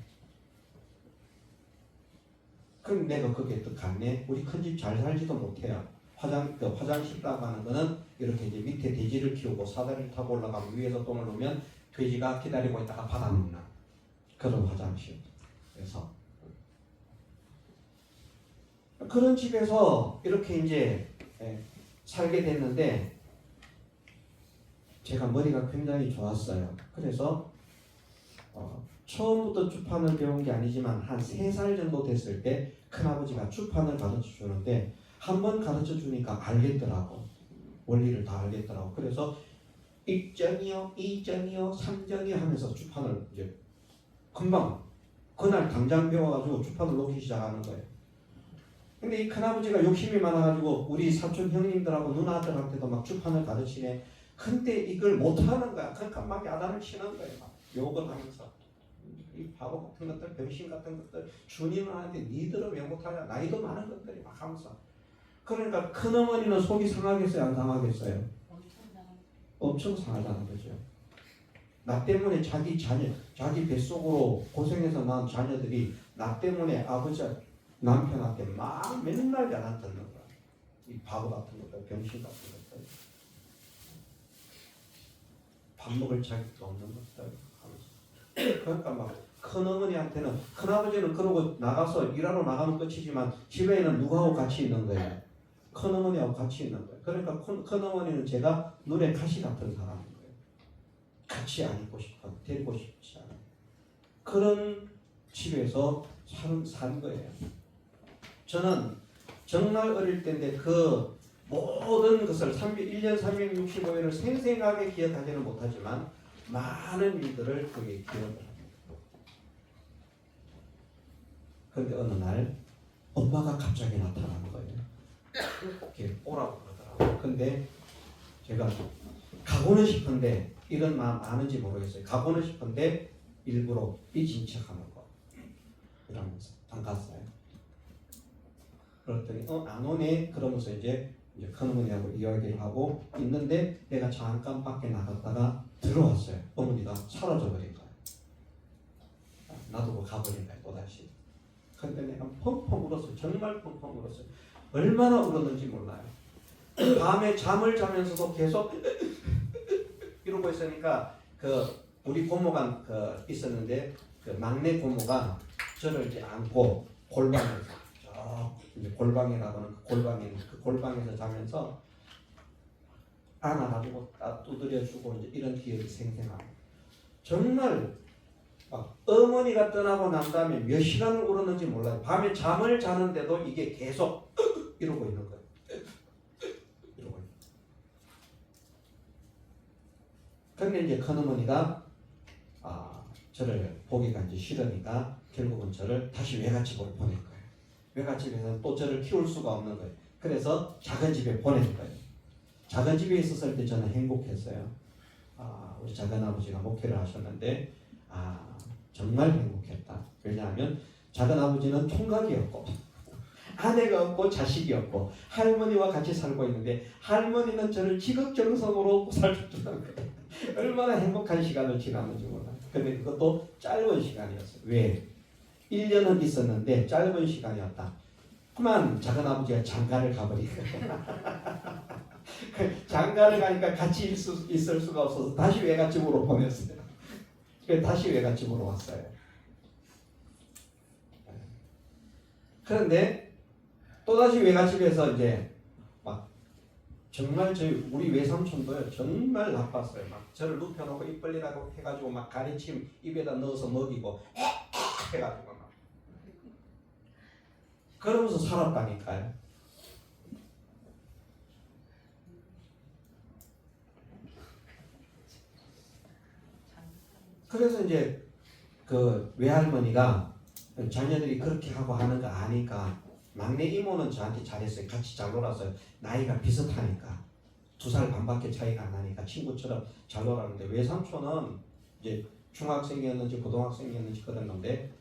그럼 내가 거기에 또 갔네. 우리 큰 집 잘 살지도 못해요. 화장실이라고 하는 거는 이렇게 이제 밑에 돼지를 키우고 사다리를 타고 올라가면 위에서 똥을 놓으면 돼지가 기다리고 있다가 받아먹는 그런 화장실. 그래서 그런 집에서 이렇게 이제 살게 됐는데 제가 머리가 굉장히 좋았어요. 그래서 처음부터 주판을 배운 게 아니지만 한 3살 정도 됐을 때 큰아버지가 주판을 가르쳐 주는데 한 번 가르쳐 주니까 알겠더라고. 원리를 다 알겠더라고. 그래서 1전이요, 2전이요, 3전이요 하면서 주판을 이제 금방 그날 당장 배워가지고 주판을 놓기 시작하는 거예요. 근데 이 큰아버지가 욕심이 많아가지고 우리 사촌 형님들하고 누나들한테도 막 주판을 가르치네. 근데 이걸 못하는 거야. 그러니까 막 야단을 치는 거야. 막 욕을 하면서. 이 바보 같은 것들, 병신 같은 것들, 주님한테 니들은 왜 못하냐. 나이도 많은 것들이 막 하면서. 그러니까 큰어머니는 속이 상하겠어요? 안 상하겠어요? 엄청 상하다는 거죠. 나 때문에 자기 자녀, 자기 뱃속으로 고생해서 낳은 자녀들이 나 때문에 아버지, 남편한테 막 맨날 야단 듣는 거야. 이 바보 같은 것들, 병신 같은 것들. 밥 먹을 자격도 없는 것들 하면서. 그러니까 막 큰어머니한테는, 큰아버지는 그러고 나가서 일하러 나가면 끝이지만 집에는 누구하고 같이 있는 거예요? 큰어머니하고 같이 있는 거예요. 그러니까 큰어머니는 제가 눈에 가시 같은 사람인 거예요. 같이 안 있고 싶어, 데리고 싶지 않아요. 그런 집에서 산 거예요. 저는 정말 어릴 때인데 그 모든 것을 1년 365일을 생생하게 기억하지는 못하지만 많은 일들을 거기에 기억을 합니다. 그런데 어느 날 엄마가 갑자기 나타나는 거예요. 이렇게 오라고 그러더라고요. 근데 제가 가고는 싶은데 이런 마음 아는지 모르겠어요. 가고는 싶은데 일부러 삐진 척하는 거 이러면서 안 갔어요. 그랬더니 안 오네 그러면서 이제 큰어머니하고 이야기를 하고 있는데 내가 잠깐 밖에 나갔다가 들어왔어요. 어머니가 사라져버린 거예요. 놔두고 가버린 거예요. 또다시. 근데 내가 펑펑 울었어요. 정말 펑펑 울었어요. 얼마나 울었는지 몰라요. 밤에 잠을 자면서도 계속 이러고 있으니까 그 우리 고모가 있었는데 그 막내 고모가 저를 이제 안고 골방에서 이제 골방이라고 하는 그 골방에서 자면서 안아가지고 두드려주고 이제 이런 기억이 생생하고 정말 어머니가 떠나고 난 다음에 몇 시간을 울었는지 몰라요. 밤에 잠을 자는데도 이게 계속 이러고 있는 거예요. 이러고 있는. 근데 이제 큰어머니가 저를 보기가 이제 싫으니까 결국은 저를 다시 외갓집으로 보낸 거예요. 외갓집에서는 또 저를 키울 수가 없는 거예요. 그래서 작은 집에 보낸 거예요. 작은 집에 있었을 때 저는 행복했어요. 우리 작은아버지가 목회를 하셨는데 정말 행복했다. 왜냐하면 작은아버지는 총각이었고 아내가 없고 자식이 없고 할머니와 같이 살고 있는데 할머니는 저를 지극정성으로 살펴주는 거예요. 얼마나 행복한 시간을 지났는지 몰라요. 근데 그것도 짧은 시간이었어요. 왜? 1년은 있었는데 짧은 시간이었다. 그만 작은아버지가 장가를 가버린 거예요. 장가를 가니까 같이 있을 수가 없어서 다시 외갓집으로 보냈어요. 그래서 다시 외갓집으로 왔어요. 그런데 또다시 외갓집에서 이제 막 정말 우리 외삼촌도요 정말 나빴어요. 막 저를 눕혀놓고 입 벌리라고 해가지고 막 가래침 입에다 넣어서 먹이고 해가지고 막 그러면서 살았다니까요. 그래서 이제 그 외할머니가 자녀들이 그렇게 하고 하는 거 아니까 막내 이모는 저한테 잘했어요. 같이 잘 놀았어요. 나이가 비슷하니까 2살 반밖에 차이가 안 나니까 친구처럼 잘 놀았는데 외삼촌은 이제 중학생이었는지 고등학생이었는지 그랬는데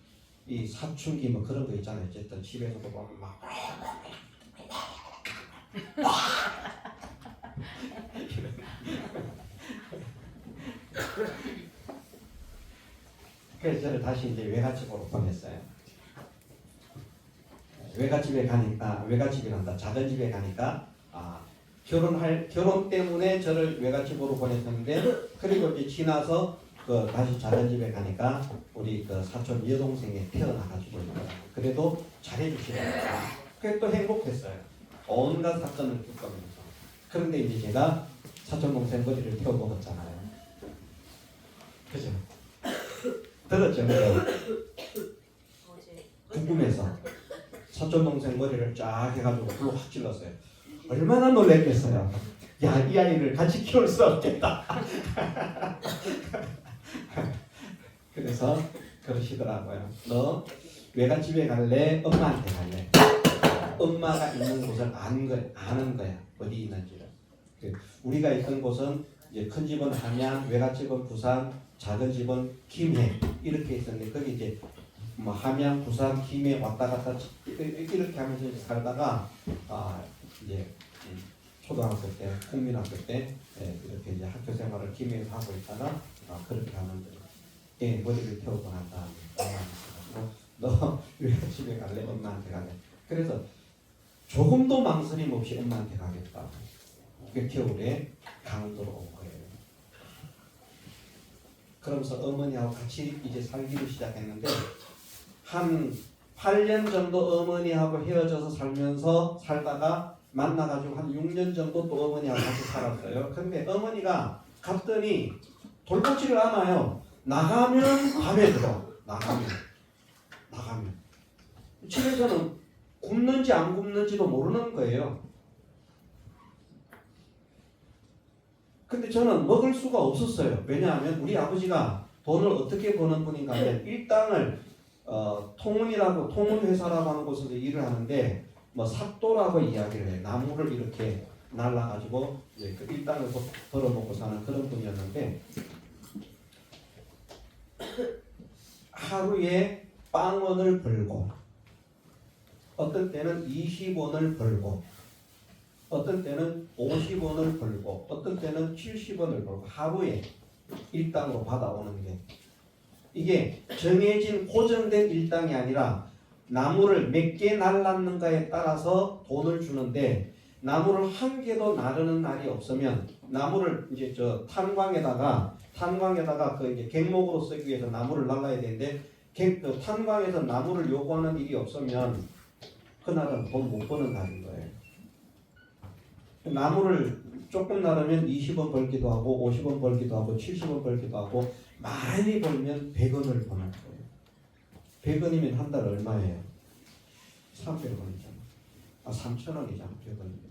이 사춘기 뭐 그런 거 있잖아요. 어쨌든 집에서도 보면 막 그래서 저를 다시 이제 외갓집으로 보냈어요. 외갓집에 가니까 외갓집이란다. 작은 집에 가니까 결혼 때문에 저를 외갓집으로 보냈는데 그리고 이제 지나서 다시 작은 집에 가니까 우리 그 사촌 여동생이 태어나가지고 그래도 잘해주시더라고요. 그게 또 행복했어요. 온갖 사건을 겪으면서. 그런데 이제 제가 사촌 동생 머리를 태워 먹었잖아요. 그죠? 들었죠? 궁금해서 사촌 동생 머리를 쫙 해가지고 불로 확 찔렀어요. 얼마나 놀랬겠어요. 야, 이 아이를 같이 키울 수 없겠다. 그래서 그러시더라고요. 너 외갓집에 갈래? 엄마한테 갈래? 엄마가 있는 곳을 아는 거야. 어디 있는지를. 우리가 있던 곳은 이제 큰 집은 함양, 외갓집은 부산, 작은 집은 김해 이렇게 있었는데 거기 이제 뭐 함양, 부산, 김해 왔다 갔다 이렇게 하면서 이제 살다가 이제 초등학교 때, 국민학교 때 이렇게 이제 학교 생활을 김해에서 하고 있다가 그렇게 하는 거예요. 머리를 태우고 난 다음에 너 외갓집에 갈래? 엄마한테 갈래? 그래서 조금도 망설임 없이 엄마한테 가겠다. 그 겨울에 강원도로 온 거예요. 그러면서 어머니하고 같이 이제 살기를 시작했는데 한 8년 정도 어머니하고 헤어져서 살다가 만나가지고 한 6년 정도 또 어머니하고 같이 살았어요. 근데 어머니가 갔더니 돌보지를 않아요. 나가면 밤에 들어. 나가면 집에서는 굶는지 안 굶는지도 모르는 거예요. 근데 저는 먹을 수가 없었어요. 왜냐하면 우리 아버지가 돈을 어떻게 버는 분인가 하면 일당을 통운회사라고 하는 곳에서 일을 하는데 뭐 삭도라고 이야기를 해요. 나무를 이렇게 날라가지고 이제 그 일당을 벌어먹고 사는 그런 분이었는데 하루에 빵원을 벌고 어떤 때는 20원을 벌고 어떤 때는 50원을 벌고 어떤 때는 70원을 벌고 하루에 일당으로 받아오는 게 이게 정해진 고정된 일당이 아니라 나무를 몇 개 날랐는가에 따라서 돈을 주는데 나무를 한 개도 나르는 날이 없으면 나무를 이제 탄광에다가 그 이제 갱목으로 쓰기 위해서 나무를 날라야 되는데 탄광에서 나무를 요구하는 일이 없으면 그날은 돈 못 버는 날인 거예요. 나무를 조금 나르면 20원 벌기도 하고 50원 벌기도 하고 70원 벌기도 하고 많이 벌면 100원을 버는 거예요. 100원이면 한 달 얼마예요? 300원이잖아. 3,000원이잖아. 100원이면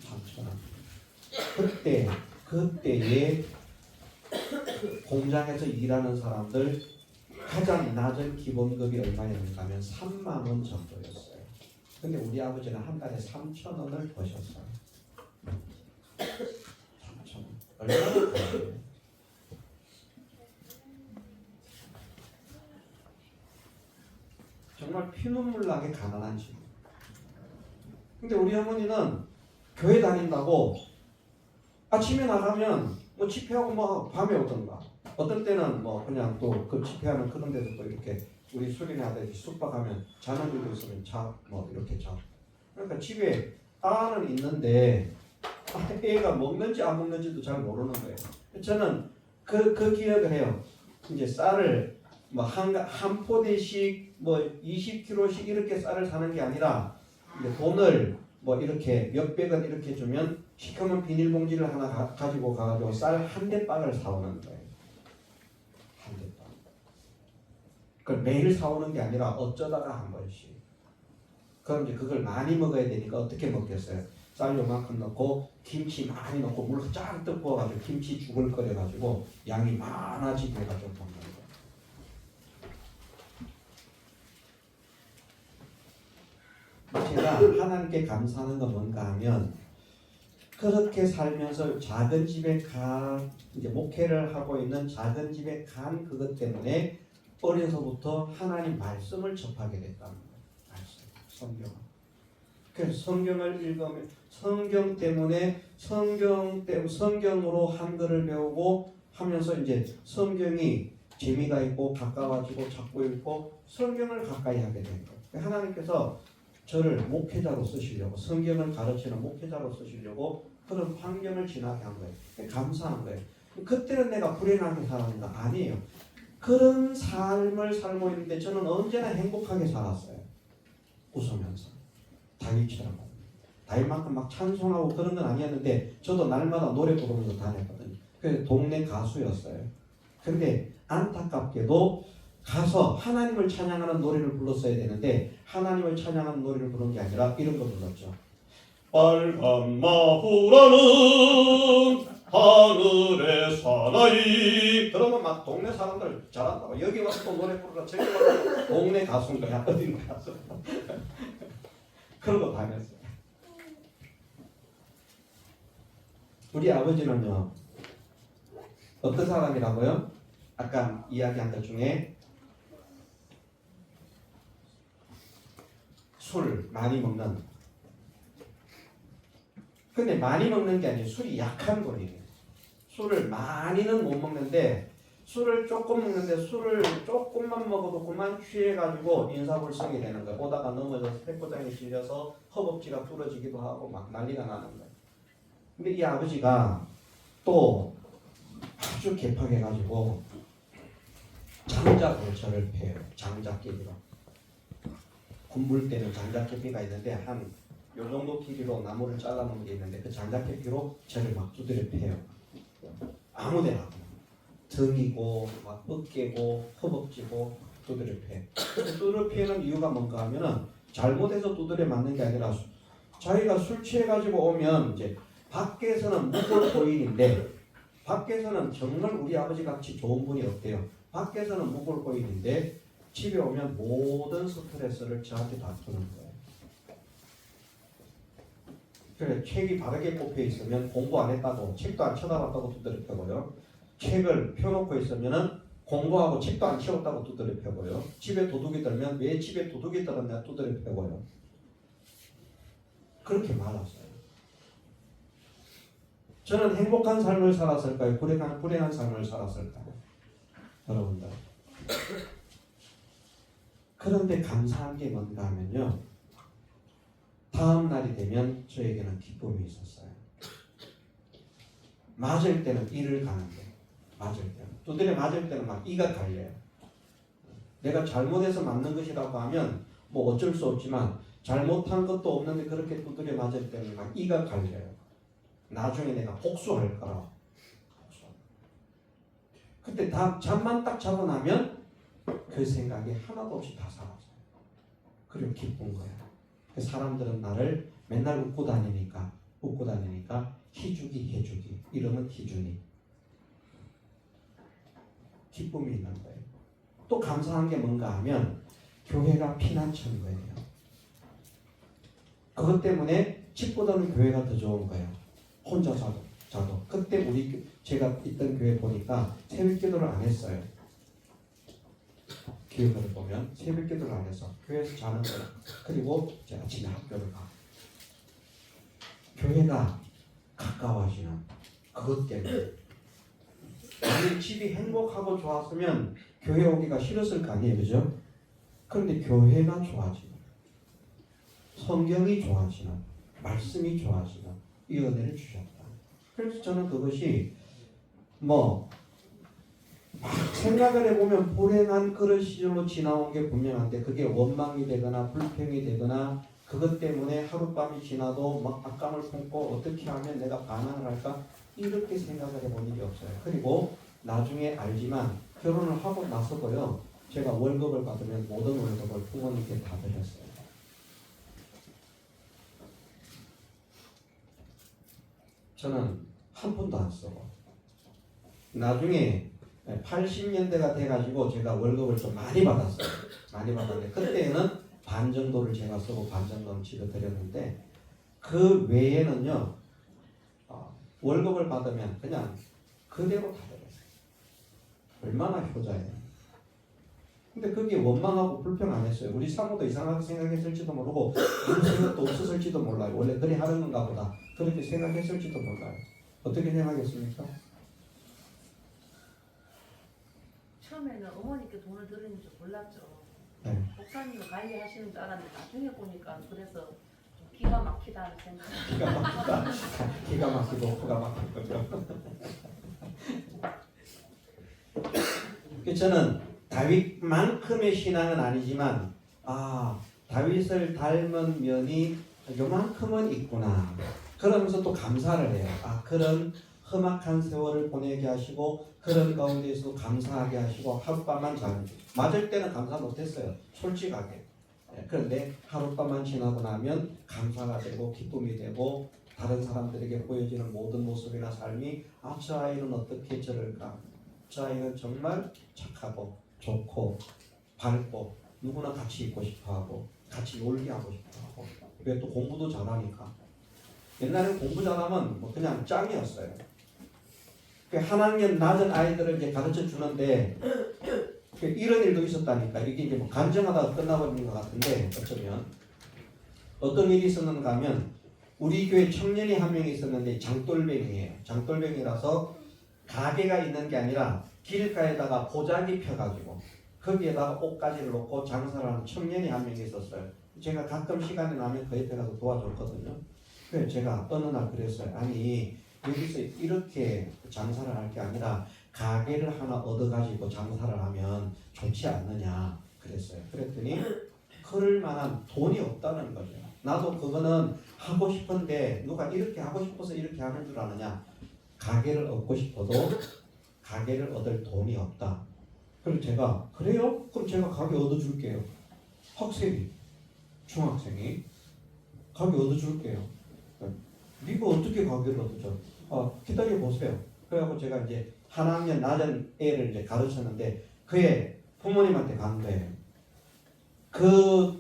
3,000원. 그때에 공장에서 일하는 사람들 가장 낮은 기본급이 얼마였는가 하면 3만 원 정도였어요. 근데 우리 아버지는 한 달에 3,000원을 버셨어요. 3,000원. 얼마나 버어요? 정말 피눈물 나게 가난한 친구. 근데 우리 어머니는 교회 다닌다고 아침에 나가면 뭐 집회하고 뭐 밤에 오던가 어떤 때는 뭐 그냥 또 그 집회하는 그런 데서 또 이렇게 우리 수련회 하듯이 숙박하면 자는 일도 있으면 뭐 이렇게 자. 그러니까 집에 딸은 있는데 애가 먹는지 안 먹는지도 잘 모르는 거예요. 저는 그 기억을 해요. 이제 쌀을 뭐 한 포대씩 뭐 20kg씩 이렇게 쌀을 사는 게 아니라 이제 돈을 뭐 이렇게 몇백 원 이렇게 주면 시커먼 비닐봉지를 하나 가지고 가가지고 쌀 한 대빵을 사오는 거예요. 한 대빵. 그걸 매일 사오는 게 아니라 어쩌다가 한 번씩. 그럼 이제 그걸 많이 먹어야 되니까 어떻게 먹겠어요? 쌀 요만큼 넣고 김치 많이 넣고 물 쫙 뜨거워가지고 김치죽을 끓여가지고 양이 많아지게 해가지고 먹는 거예요. 제가 하나님께 감사하는 건 뭔가 하면 그렇게 살면서 작은 집에 이제 목회를 하고 있는 작은 집에 간 그것 때문에 어려서부터 하나님 말씀을 접하게 됐다는 거예요. 말씀, 그래서 성경을 읽으면 성경 때문에 성경으로 한글을 배우고 하면서 이제 성경이 재미가 있고 가까워지고 자꾸 읽고 성경을 가까이 하게 된 거예요. 하나님께서 저를 목회자로 쓰시려고 성경을 가르치는 목회자로 쓰시려고 그런 환경을 지나게 한 거예요. 감사한 거예요. 그때는 내가 불행하게 살았는가? 아니에요. 그런 삶을 살고 있는데 저는 언제나 행복하게 살았어요. 웃으면서 다윗처럼. 다윗만큼 막 찬송하고 그런 건 아니었는데 저도 날마다 노래 부르면서 다녔거든요. 그래서 동네 가수였어요. 근데 안타깝게도 가서 하나님을 찬양하는 노래를 불렀어야 되는데 하나님을 찬양하는 노래를 부른 게 아니라 이런 거 불렀죠. 빨간 마후라는 하늘의 사나이. 그러면 막 동네 사람들 잘한다고 여기 와서 또 노래 부르라 저기 와서 동네 가수인 거야. 어딘 가수. 그러고 다녔어요. 우리 아버지는요 어떤 사람이라고요? 아까 이야기한 것 중에 술 많이 먹는, 근데 많이 먹는 게 아니에요. 술이 약한 분이에요. 술을 많이는 못 먹는데 술을 조금 먹는데 술을 조금만 먹어도 그만 취해가지고 인사불성이 되는 거예요. 오다가 넘어져서 백고장에 실려서 허벅지가 부러지기도 하고 막 난리가 나는 거예요. 근데 이 아버지가 또 아주 개팍해가지고 장작으로 저를 패요. 장작개비로. 군불 때는 장작개비가 있는데 한 요 정도 길이로 나무를 잘라놓은 게 있는데 그 장작개비로 저를 막 두드려 패요. 아무데나 등이고 막 어깨고 허벅지고 두드려 패. 두드려 패는 이유가 뭔가 하면은 잘못해서 두드려 맞는 게 아니라 자기가 술 취해가지고 오면 이제 밖에서는 무골고인인데 밖에서는 정말 우리 아버지 같이 좋은 분이 없대요. 밖에서는 무골고인인데 집에 오면 모든 스트레스를 저한테 다 푸는 거예요. 그래 책이 바르게 꼽혀 있으면 공부 안 했다고 책도 안 쳐다봤다고 두드려 펴고요. 책을 펴놓고 있으면은 공부하고 책도 안 치웠다고 두드려 펴고요. 집에 도둑이 들면 왜 집에 도둑이 들었냐 두드려 펴고요. 그렇게 말았어요. 저는 행복한 삶을 살았을까요? 불행한 삶을 살았을까요? 여러분들. 그런데 감사한 게 뭔가 하면요. 다음 날이 되면 저에게는 기쁨이 있었어요. 맞을 때는 이를 가는데 맞을 때는 두드려 맞을 때는 막 이가 갈려요. 내가 잘못해서 맞는 것이라고 하면 뭐 어쩔 수 없지만 잘못한 것도 없는데 그렇게 두드려 맞을 때는 막 이가 갈려요. 나중에 내가 복수할 거라. 그때 다 잠만 딱 자고 나면 그 생각이 하나도 없이 다 사라져요. 그리고 기쁜 거야. 사람들은 나를 맨날 웃고 다니니까 희주기 해주기 이러면 희준이 기쁨이 있는 거예요. 또 감사한 게 뭔가 하면 교회가 피난처인 거예요. 그것 때문에 집보다는 교회가 더 좋은 거예요. 혼자 자도 그때 제가 있던 교회 보니까 새벽기도를 안 했어요. 기억을 보면 새벽기도를 안 해서 교회에서 자는 거예요. 그리고 이제 아침에 학교를 가. 교회가 가까워지는 그것 때문에. 우리 집이 행복하고 좋았으면 교회 오기가 싫었을 거 아니에요, 그죠? 그런데 교회가 좋아지는, 성경이 좋아지는, 말씀이 좋아지는 이 은혜를 주셨다. 그래서 저는 그것이 막 생각을 해보면 불행한 그런 시절로 지나온 게 분명한데 그게 원망이 되거나 불평이 되거나 그것 때문에 하룻밤이 지나도 막 악감을 품고 어떻게 하면 내가 반항을 할까 이렇게 생각을 해본 일이 없어요. 그리고 나중에 알지만 결혼을 하고 나서도요 제가 월급을 받으면 모든 월급을 부모님께 다 드렸어요. 저는 한 푼도 안 쓰고 나중에 80년대가 돼가지고 제가 월급을 좀 많이 받았어요. 많이 받았는데 그때는 반 정도를 제가 쓰고 반 정도는 집에 드렸는데 그 외에는요 월급을 받으면 그냥 그대로 다 드렸어요. 얼마나 효자예요. 근데 그게 원망하고 불평 안 했어요. 우리 사모도 이상하게 생각했을지도 모르고 아무 생각도 없었을지도 몰라요. 원래 그래 하는 건가 보다. 그렇게 생각했을지도 몰라요. 어떻게 생각했습니까? 처음에는 어머니께 돈을 드리는 줄 몰랐죠. 네. 목사님도 관리하시는 줄 알았는데 나중에 보니까 그래서 좀 기가 막히다는 생각. 기가 막히다. 기가 막히고 코가 막힐 거죠. 저는 다윗만큼의 신앙은 아니지만 다윗을 닮은 면이 요만큼은 있구나. 그러면서 또 감사를 해요. 그런 험악한 세월을 보내게 하시고 그런 가운데서 감사하게 하시고 하룻밤만 자는 맞을 때는 감사 못했어요. 솔직하게. 그런데 하룻밤만 지나고 나면 감사가 되고 기쁨이 되고 다른 사람들에게 보여지는 모든 모습이나 삶이 저 아이는 어떻게 저럴까. 저 아이는 정말 착하고 좋고 밝고 누구나 같이 있고 싶어하고 같이 놀게 하고 싶어하고 왜 또 공부도 잘하니까. 옛날에 공부 잘하면 뭐 그냥 짱이었어요. 한 학년 낮은 아이들을 이제 가르쳐 주는데 이런 일도 있었다니까. 이게 이제 뭐 간증하다가 끝나버리는 것 같은데 어쩌면 어떤 일이 있었는가 하면 우리 교회 청년이 한 명이 있었는데 장돌뱅이에요. 장돌뱅이라서 가게가 있는 게 아니라 길가에다가 보자기 펴가지고 거기에다가 옷가지를 놓고 장사를 하는 청년이 한 명이 있었어요. 제가 가끔 시간이 나면 그 옆에 가서 도와줬거든요. 그래서 제가 어느 날 그랬어요. 아니 여기서 이렇게 장사를 할 게 아니라 가게를 하나 얻어가지고 장사를 하면 좋지 않느냐 그랬어요. 그랬더니 그럴 만한 돈이 없다는 거죠. 나도 그거는 하고 싶은데 누가 이렇게 하고 싶어서 이렇게 하는 줄 아느냐. 가게를 얻고 싶어도 가게를 얻을 돈이 없다. 그래서 제가 그래요? 그럼 제가 가게 얻어줄게요. 학생이 중학생이 가게 얻어줄게요. 네가 어떻게 가게를 얻어줘? 기다려 보세요. 그래갖고 제가 이제 한 학년 낮은 애를 이제 가르쳤는데 그의 부모님한테 간 거예요. 그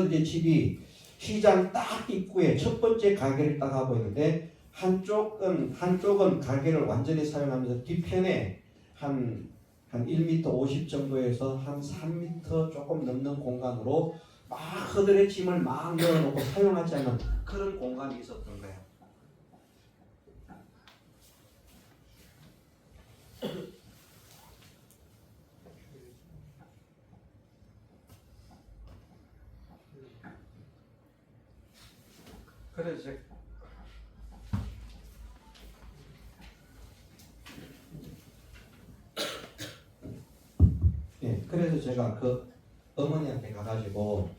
이제 집이 시장 딱 입구에 첫 번째 가게를 딱 하고 있는데 한쪽은 가게를 완전히 사용하면서 뒤편에 한 1m 50 정도에서 한 3m 조금 넘는 공간으로 막 그들의 짐을 막 넣어놓고 사용하지 않는 그런 공간이 있었던 거예요. 그래서 그래서 제가 그 어머니한테 가가지고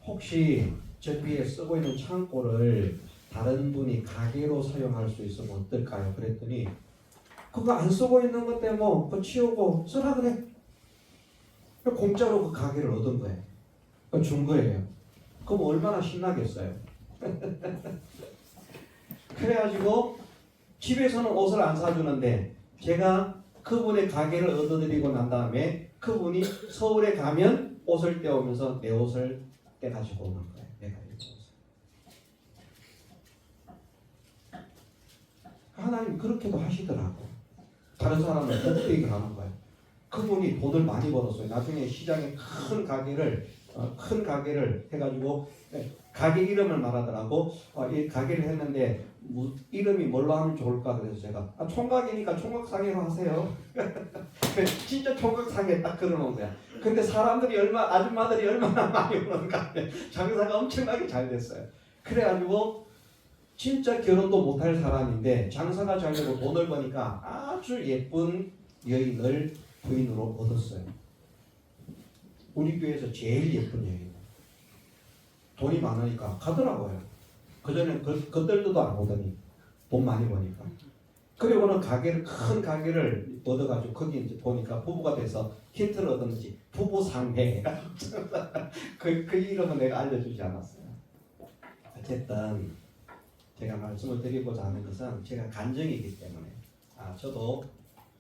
혹시 저기에 쓰고 있는 창고를 다른 분이 가게로 사용할 수 있으면 어떨까요? 그랬더니 그거 안 쓰고 있는 건데 뭐 그거 치우고 쓰라 그래. 공짜로 그 가게를 얻은 거예요. 그거 준 거예요. 그럼 얼마나 신나겠어요. 그래가지고 집에서는 옷을 안 사주는데 제가 그분의 가게를 얻어드리고 난 다음에 그분이 서울에 가면 옷을 떼오면서 내 옷을 떼가지고 오는 거예요. 내가 입은 옷을. 하나님 그렇게도 하시더라고. 다른 사람은 복되게 하는 거예요. 그분이 돈을 많이 벌었어요. 나중에 시장에 큰 가게를 해가지고 가게 이름을 말하더라고. 이 가게를 했는데 이름이 뭘로 하면 좋을까 그래서 제가 총각이니까 총각상회로 하세요. 진짜 총각상회 딱 그려놓은 거야. 근데 아줌마들이 얼마나 많이 오는가. 장사가 엄청나게 잘 됐어요. 그래가지고 진짜 결혼도 못할 사람인데 장사가 잘 되고 돈을 버니까 아주 예쁜 여인을 부인으로 얻었어요. 우리 교회에서 제일 예쁜 여인. 돈이 많으니까 가더라고요. 그전에 그들도 안 오더니 돈 많이 버니까. 그리고는 큰 가게를 얻어가지고 거기 이제 보니까 부부가 돼서 힌트를 얻었는지 부부상회. 그 이름은 내가 알려주지 않았어요. 어쨌든 제가 말씀을 드리고자 하는 것은 제가 간증이기 때문에 저도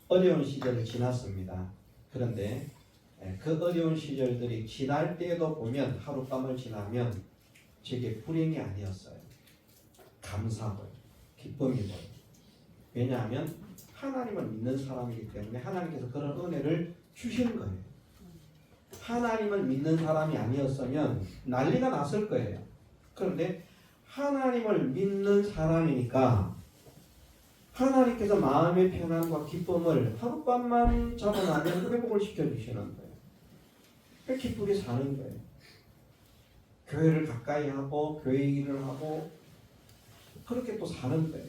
어려운 시절을 지났습니다. 그런데 그 어려운 시절들이 지날 때에도 보면 하룻밤을 지나면 제게 불행이 아니었어요. 감사고요. 기쁨이고요. 왜냐하면 하나님을 믿는 사람이기 때문에 하나님께서 그런 은혜를 주시는 거예요. 하나님을 믿는 사람이 아니었으면 난리가 났을 거예요. 그런데 하나님을 믿는 사람이니까 하나님께서 마음의 평안과 기쁨을 하룻밤만 잡아나면 회복을 시켜주시는 거예요. 기쁘게 사는 거예요. 교회를 가까이 하고 교회 일을 하고 그렇게 또 사는 거예요.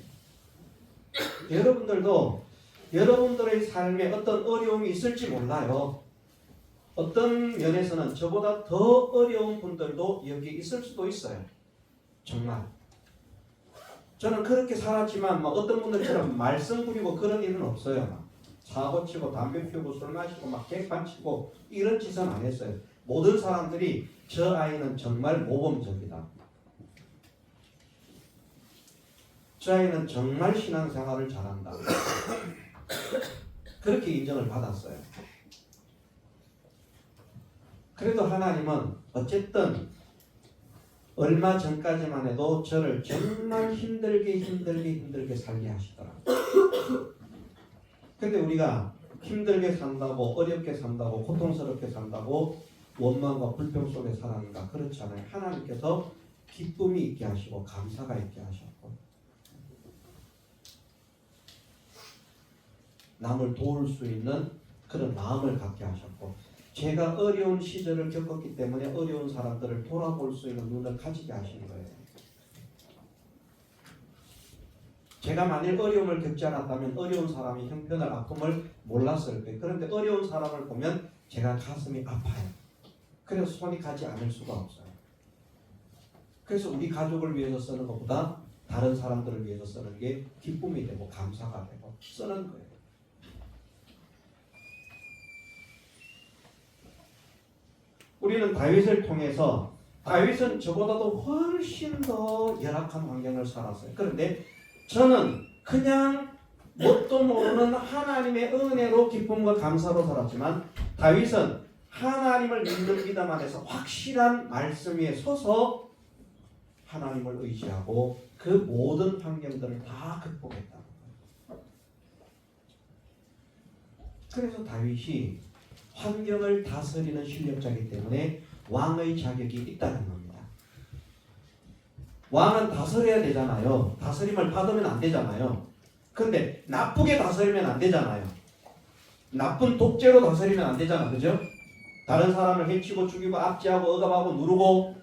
여러분들도 여러분들의 삶에 어떤 어려움이 있을지 몰라요. 어떤 면에서는 저보다 더 어려운 분들도 여기 있을 수도 있어요. 정말 저는 그렇게 살았지만 어떤 분들처럼 말썽 부리고 그런 일은 없어요. 사고 치고 담배 피우고 술 마시고 객판 치고 이런 짓은 안 했어요. 모든 사람들이 저 아이는 정말 모범적이다. 저 아이는 정말 신앙생활을 잘한다. 그렇게 인정을 받았어요. 그래도 하나님은 어쨌든 얼마 전까지만 해도 저를 정말 힘들게 살게 하시더라고요. 근데 우리가 힘들게 산다고, 어렵게 산다고, 고통스럽게 산다고 원망과 불평 속에 살았는가? 그렇지 않아요. 하나님께서 기쁨이 있게 하시고 감사가 있게 하셨고 남을 도울 수 있는 그런 마음을 갖게 하셨고, 제가 어려운 시절을 겪었기 때문에 어려운 사람들을 돌아볼 수 있는 눈을 가지게 하신 거예요. 제가 만일 어려움을 겪지 않았다면 어려운 사람이 형편을 아픔을 몰랐을 거예요. 그런데 어려운 사람을 보면 제가 가슴이 아파요. 그래서 손이 가지 않을 수가 없어요. 그래서 우리 가족을 위해서 쓰는 것보다 다른 사람들을 위해서 쓰는 게 기쁨이 되고 감사가 되고 쓰는 거예요. 우리는 다윗을 통해서, 다윗은 저보다도 훨씬 더 열악한 환경을 살았어요. 그런데 저는 그냥 뭣도 모르는 하나님의 은혜로 기쁨과 감사로 살았지만, 다윗은 하나님을 믿는 믿음 안에서 확실한 말씀 위에 서서 하나님을 의지하고 그 모든 환경들을 다 극복했다. 그래서 다윗이 환경을 다스리는 실력자이기 때문에 왕의 자격이 있다는 겁니다. 왕은 다스려야 되잖아요. 다스림을 받으면 안 되잖아요. 근데 나쁘게 다스리면 안 되잖아요. 나쁜 독재로 다스리면 안 되잖아. 그죠? 다른 사람을 해치고 죽이고 압제하고 억압하고 누르고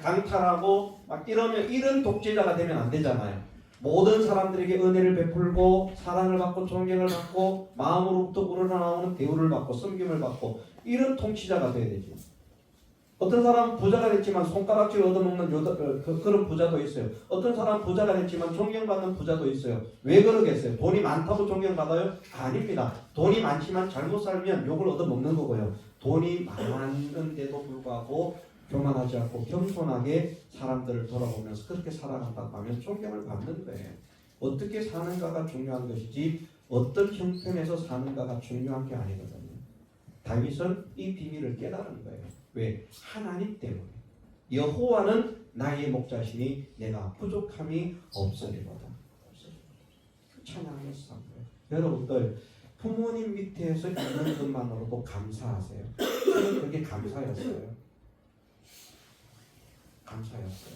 강탈하고 막 이러면, 이런 독재자가 되면 안 되잖아요. 모든 사람들에게 은혜를 베풀고 사랑을 받고 존경을 받고 마음으로부터 우러나오는 대우를 받고 섬김을 받고 이런 통치자가 돼야 되죠. 어떤 사람은 부자가 됐지만 손가락질 얻어먹는 그런 부자도 있어요. 어떤 사람은 부자가 됐지만 존경받는 부자도 있어요. 왜 그러겠어요? 돈이 많다고 존경받아요? 아닙니다. 돈이 많지만 잘못 살면 욕을 얻어먹는 거고요. 돈이 많은데도 불구하고 교만하지 않고 겸손하게 사람들을 돌아보면서 그렇게 살아간다고 하면 존경을 받는 거예요. 어떻게 사는가가 중요한 것이지 어떤 형편에서 사는가가 중요한 게 아니거든요. 다윗은 이 비밀을 깨달은 거예요. 왜? 하나님 때문에. 여호와는 나의 목자시니 내가 부족함이 없으리로다. 찬양하면서 산 거예요. 여러분들 부모님 밑에서 있는 것만으로도 감사하세요. 저는 그게 감사였어요. 감사였어요.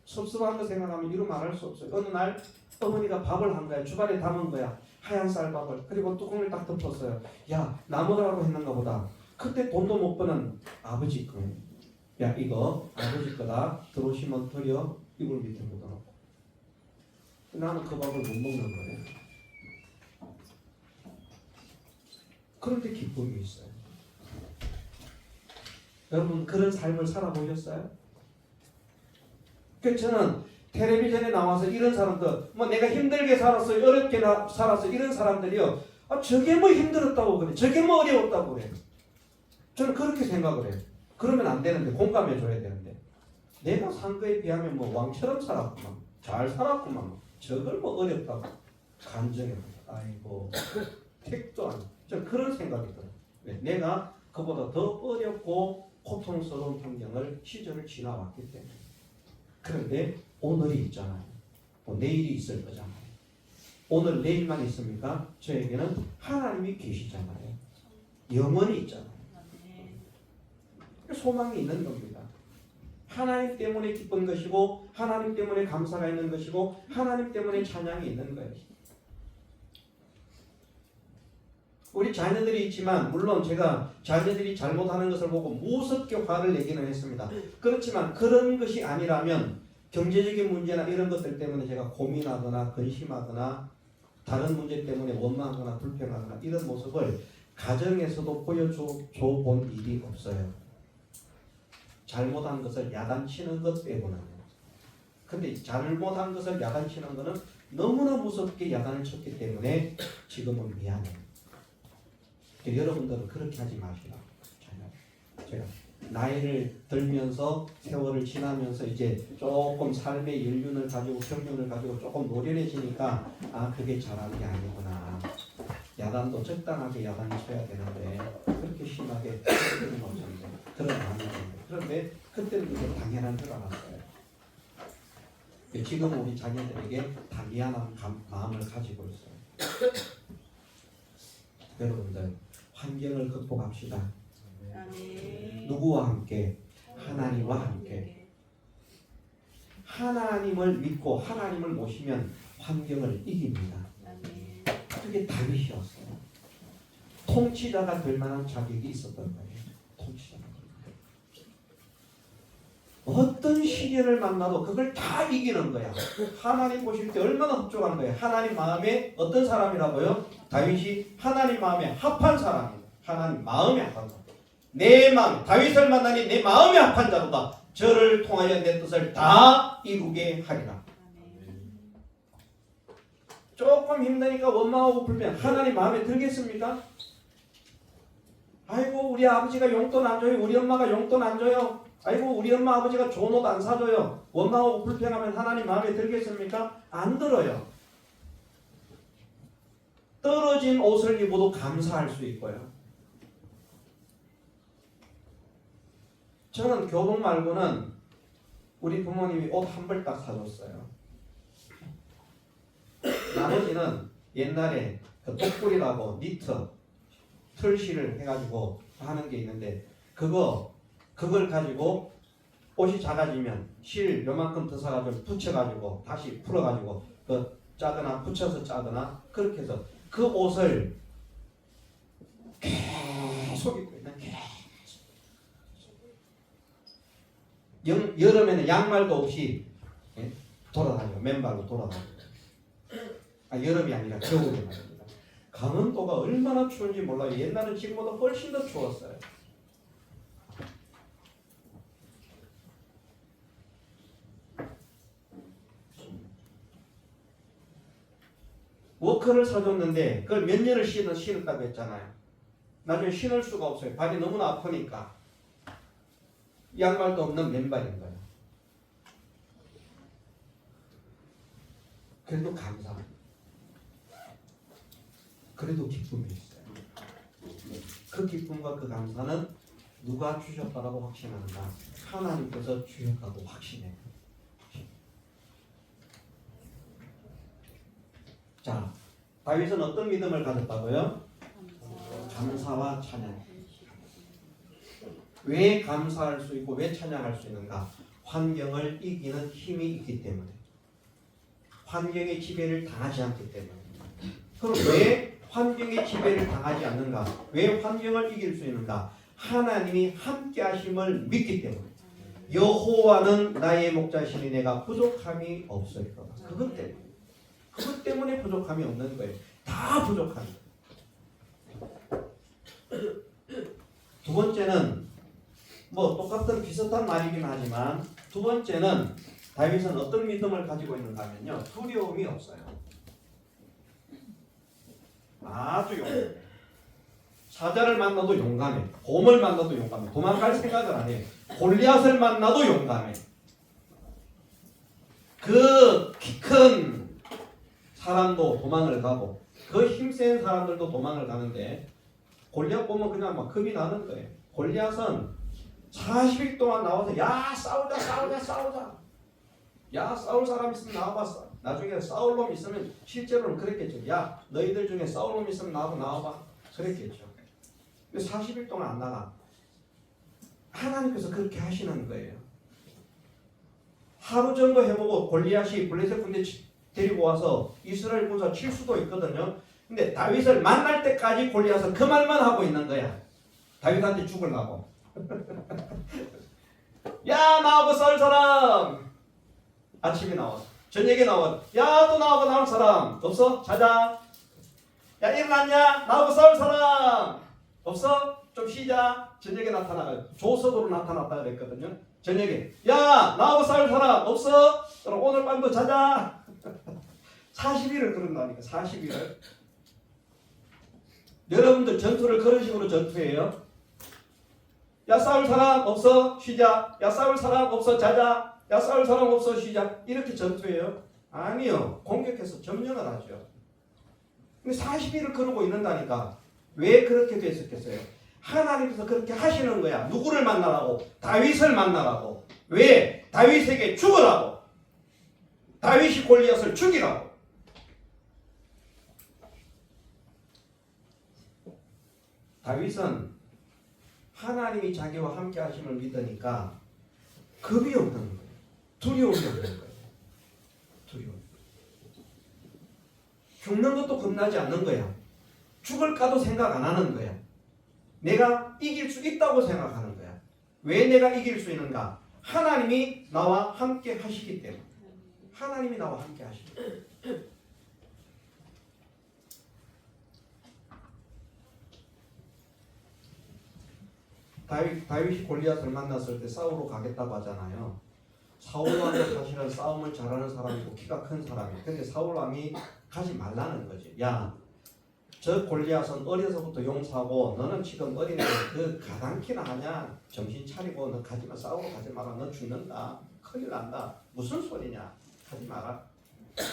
섭섭한 거 생각하면 이루 말할 수 없어요. 어느 날 어머니가 밥을 한 거야. 주방에 담은 거야. 하얀 쌀밥을. 그리고 뚜껑을 딱 덮었어요. 야, 나 먹으라고 했는가 보다. 그때 돈도 못 버는 아버지 거예요. 야, 이거 아버지 거다. 들어오시면 드려. 이불 밑에 묻어놓고. 나는 그 밥을 못 먹는 거예요. 그런데 기쁨이 있어요. 여러분 그런 삶을 살아보셨어요? 저는 텔레비전에 나와서 이런 사람들, 뭐 내가 힘들게 살았어요, 어렵게 살았어요, 이런 사람들이요, 저게 뭐 힘들었다고 그래, 저게 뭐 어려웠다고 그래. 저는 그렇게 생각을 해요. 그러면 안 되는데, 공감해 줘야 되는데, 내가 산 거에 비하면 뭐 왕처럼 살았구만, 잘 살았구만, 저걸 뭐 어렵다고 간증해. 아이고 택도 안. 저는 그런 생각이 들어요. 내가 그보다 더 어렵고 고통스러운 환경을, 시절을 지나왔기 때문에. 그런데 오늘이 있잖아요. 뭐 내일이 있을 거잖아요. 오늘 내일만 있습니까? 저에게는 하나님이 계시잖아요. 영원히 있잖아요. 소망이 있는 겁니다. 하나님 때문에 기쁜 것이고 하나님 때문에 감사가 있는 것이고 하나님 때문에 찬양이 있는 거예요. 우리 자녀들이 있지만 물론 제가 자녀들이 잘못하는 것을 보고 무섭게 화를 내기는 했습니다. 그렇지만 그런 것이 아니라면 경제적인 문제나 이런 것들 때문에 제가 고민하거나 근심하거나 다른 문제 때문에 원망하거나 불평하거나 이런 모습을 가정에서도 보여줘 본 일이 없어요. 잘못한 것을 야단치는 것 빼고는요. 근데 잘못한 것을 야단치는 것은 너무나 무섭게 야단을 쳤기 때문에 지금은 미안해요. 여러분들은 그렇게 하지 마시라. 제가 나이를 들면서 세월을 지나면서 이제 조금 삶의 연륜을 가지고 평균을 가지고 조금 노련해지니까 그게 잘하는 게 아니구나. 야단도 적당하게 야단을 쳐야 되는데 그렇게 심하게 치는 없는데 그런 마음이 듭니다. 그런데 그때는 그게 당연한 줄 알았어요. 지금 우리 자녀들에게 다 미안한 마음을 가지고 있어요. 여러분들 환경을 극복합시다. 누구와 함께? 하나님과 함께. 하나님을 믿고 하나님을 모시면 환경을 이깁니다. 그게 다윗이었어요. 통치자가 될 만한 자격이 있었던 거예요. 통치자가. 어떤 시련을 만나도 그걸 다 이기는 거야. 하나님 보실 때 얼마나 흡족한 거예요. 하나님 마음에 어떤 사람이라고요? 다윗이 하나님 마음에 합한 사람이에요. 하나님 마음에 합한 사람. 내 마음, 다윗을 만나니 내 마음에 합한 자로다. 저를 통하여 내 뜻을 다 이루게 하리라. 조금 힘드니까 원망하고 불평. 하나님 마음에 들겠습니까? 아이고 우리 아버지가 용돈 안 줘요. 우리 엄마가 용돈 안 줘요. 아이고 우리 엄마 아버지가 좋은 옷 안 사줘요. 원망하고 불평하면 하나님 마음에 들겠습니까? 안 들어요. 떨어진 옷을 입어도 감사할 수 있고요. 저는 교복 말고는 우리 부모님이 옷 한 벌 딱 사줬어요. 나머지는 옛날에 그 똑불이라고 니트 틀실을 해가지고 하는 게 있는데 그걸 가지고 옷이 작아지면 실 요만큼 더 사가지고 붙여가지고 다시 풀어가지고 그 짜거나 붙여서 짜거나 그렇게 해서 그 옷을 계속 입고 있는 여름에는 양말도 없이 돌아다니고 맨발로 돌아다니고 여름이 아니라 겨울에 말입니다. 강원도가 얼마나 추운지 몰라요. 옛날은 지금보다 훨씬 더 추웠어요. 워커를 사줬는데 그걸 몇 년을 신었다고 했잖아요. 나중에 신을 수가 없어요. 발이 너무나 아프니까. 양말도 없는 맨발인 거예요. 그래도 감사합니다. 그래도 기쁨이 있어요. 그 기쁨과 그 감사는 누가 주셨다고 확신하는가? 하나님께서 주셨다고 확신해요. 자, 다윗은 어떤 믿음을 가졌다고요? 감사와 찬양. 왜 감사할 수 있고 왜 찬양할 수 있는가? 환경을 이기는 힘이 있기 때문에. 환경의 지배를 당하지 않기 때문에. 그럼 왜 환경의 지배를 당하지 않는가? 왜 환경을 이길 수 있는가? 하나님이 함께 하심을 믿기 때문에. 여호와는 나의 목자시니 내가 부족함이 없을 거다. 그것 때문에. 그것 때문에 부족함이 없는 거예요. 다 부족한 거예요. 두 번째는 똑같은 비슷한 말이긴 하지만 두 번째는 다윗은 어떤 믿음을 가지고 있는가 하면요. 두려움이 없어요. 아주 용감해. 사자를 만나도 용감해. 곰을 만나도 용감해. 도망갈 생각을 안 해. 골리앗을 만나도 용감해. 그 키 큰 사람도 도망을 가고 그 힘센 사람들도 도망을 가는데 골리앗 보면 그냥 막 겁이 나는 거예요. 골리앗은 40일 동안 나와서 야 싸우자 야 싸울 사람 있으면 나와봐. 나중에 싸울 놈 있으면 실제로는 그랬겠죠. 야 너희들 중에 싸울 놈 있으면 나와봐. 그랬겠죠. 근데 40일 동안 안 나가. 하나님께서 그렇게 하시는 거예요. 하루 정도 해보고 골리앗이 블레셋 군대 데리고 와서 이스라엘 군사 칠 수도 있거든요. 근데 다윗을 만날 때까지 골리앗은 그 말만 하고 있는 거야. 다윗한테 죽으려고. 야 나하고 싸울 사람. 아침에 나와서 저녁에 나와. 야 또 나하고 나올 사람 없어? 자자. 야 일어났냐? 나하고 싸울 사람 없어? 좀 쉬자. 저녁에 나타나가. 조석으로 나타났다 그랬거든요. 저녁에 야 나하고 싸울 사람 없어? 그럼 오늘 밤도 자자. 40일을 그런다니까. 40일을. 여러분들 전투를 그런 식으로 전투해요. 야 싸울 사람 없어? 쉬자. 야 싸울 사람 없어? 자자. 야 싸울 사람 없어? 쉬자. 이렇게 전투해요? 아니요. 공격해서 점령을 하죠. 근데 40일을 그러고 있는다니까. 왜 그렇게 됐었겠어요? 하나님께서 그렇게 하시는 거야. 누구를 만나라고? 다윗을 만나라고. 왜? 다윗에게 죽으라고. 다윗이 골리앗을 죽이라고. 다윗은 하나님이 자기와 함께 하심을 믿으니까 겁이 없는 거예요. 두려움이 없는 거예요. 두려움. 죽는 것도 겁나지 않는 거야. 죽을까도 생각 안 하는 거야. 내가 이길 수 있다고 생각하는 거야. 왜 내가 이길 수 있는가? 하나님이 나와 함께 하시기 때문에. 하나님이 나와 함께 하시기 때문에. 다윗이 골리앗을 만났을 때 싸우러 가겠다고 하잖아요. 사울 왕은 사실은 싸움을 잘하는 사람이고 키가 큰 사람이에요. 근데 사울 왕이 가지 말라는 거지. 야, 저 골리앗은 어려서부터 용사고 너는 지금 어린애 그 가당키나 하냐? 정신 차리고 너 가지마. 싸우러 가지 마라. 너 죽는다. 큰일 난다. 무슨 소리냐? 가지 마라.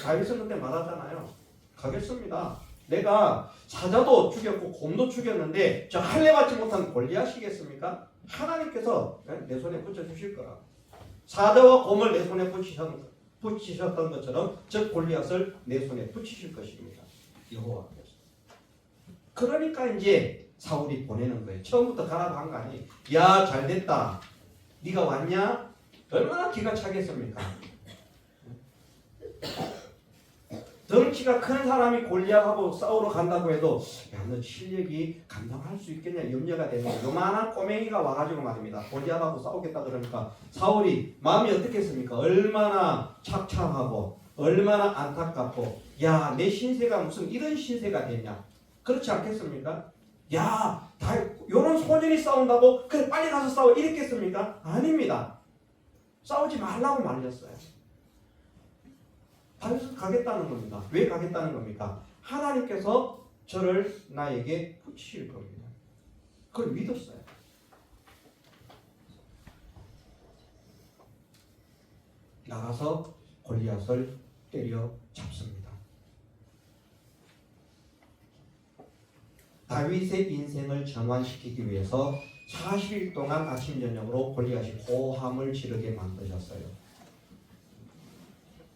다윗은 그때 말하잖아요. 가겠습니다. 내가 사자도 죽였고 곰도 죽였는데 저 할례 받지 못한 골리앗이겠습니까? 하나님께서 내 손에 붙여주실 거라. 사자와 곰을 내 손에 붙이셨던 것처럼 저 골리앗을 내 손에 붙이실 것입니다. 여호와께서. 그러니까 이제 사울이 보내는 거예요. 처음부터 가라고 한 거 아니에요. 야, 잘됐다. 네가 왔냐? 얼마나 기가 차겠습니까? 덩치가 큰 사람이 골리앗하고 싸우러 간다고 해도 야, 너 실력이 감당할 수 있겠냐 염려가 되는 요만한 꼬맹이가 와가지고 말입니다. 골리앗하고 싸우겠다 그러니까 사울이 마음이 어떻겠습니까? 얼마나 착잡하고 얼마나 안타깝고 야, 내 신세가 무슨 이런 신세가 됐냐? 그렇지 않겠습니까? 야, 요런 소년이 싸운다고 그래 빨리 가서 싸워 이랬겠습니까? 아닙니다. 싸우지 말라고 말렸어요. 다윗은 가겠다는 겁니다. 왜 가겠다는 겁니까? 하나님께서 저를 나에게 붙이실 겁니다. 그걸 믿었어요. 나가서 골리앗을 때려 잡습니다. 다윗의 인생을 전환시키기 위해서 40일 동안 아침 저녁으로 골리앗이 고함을 지르게 만드셨어요.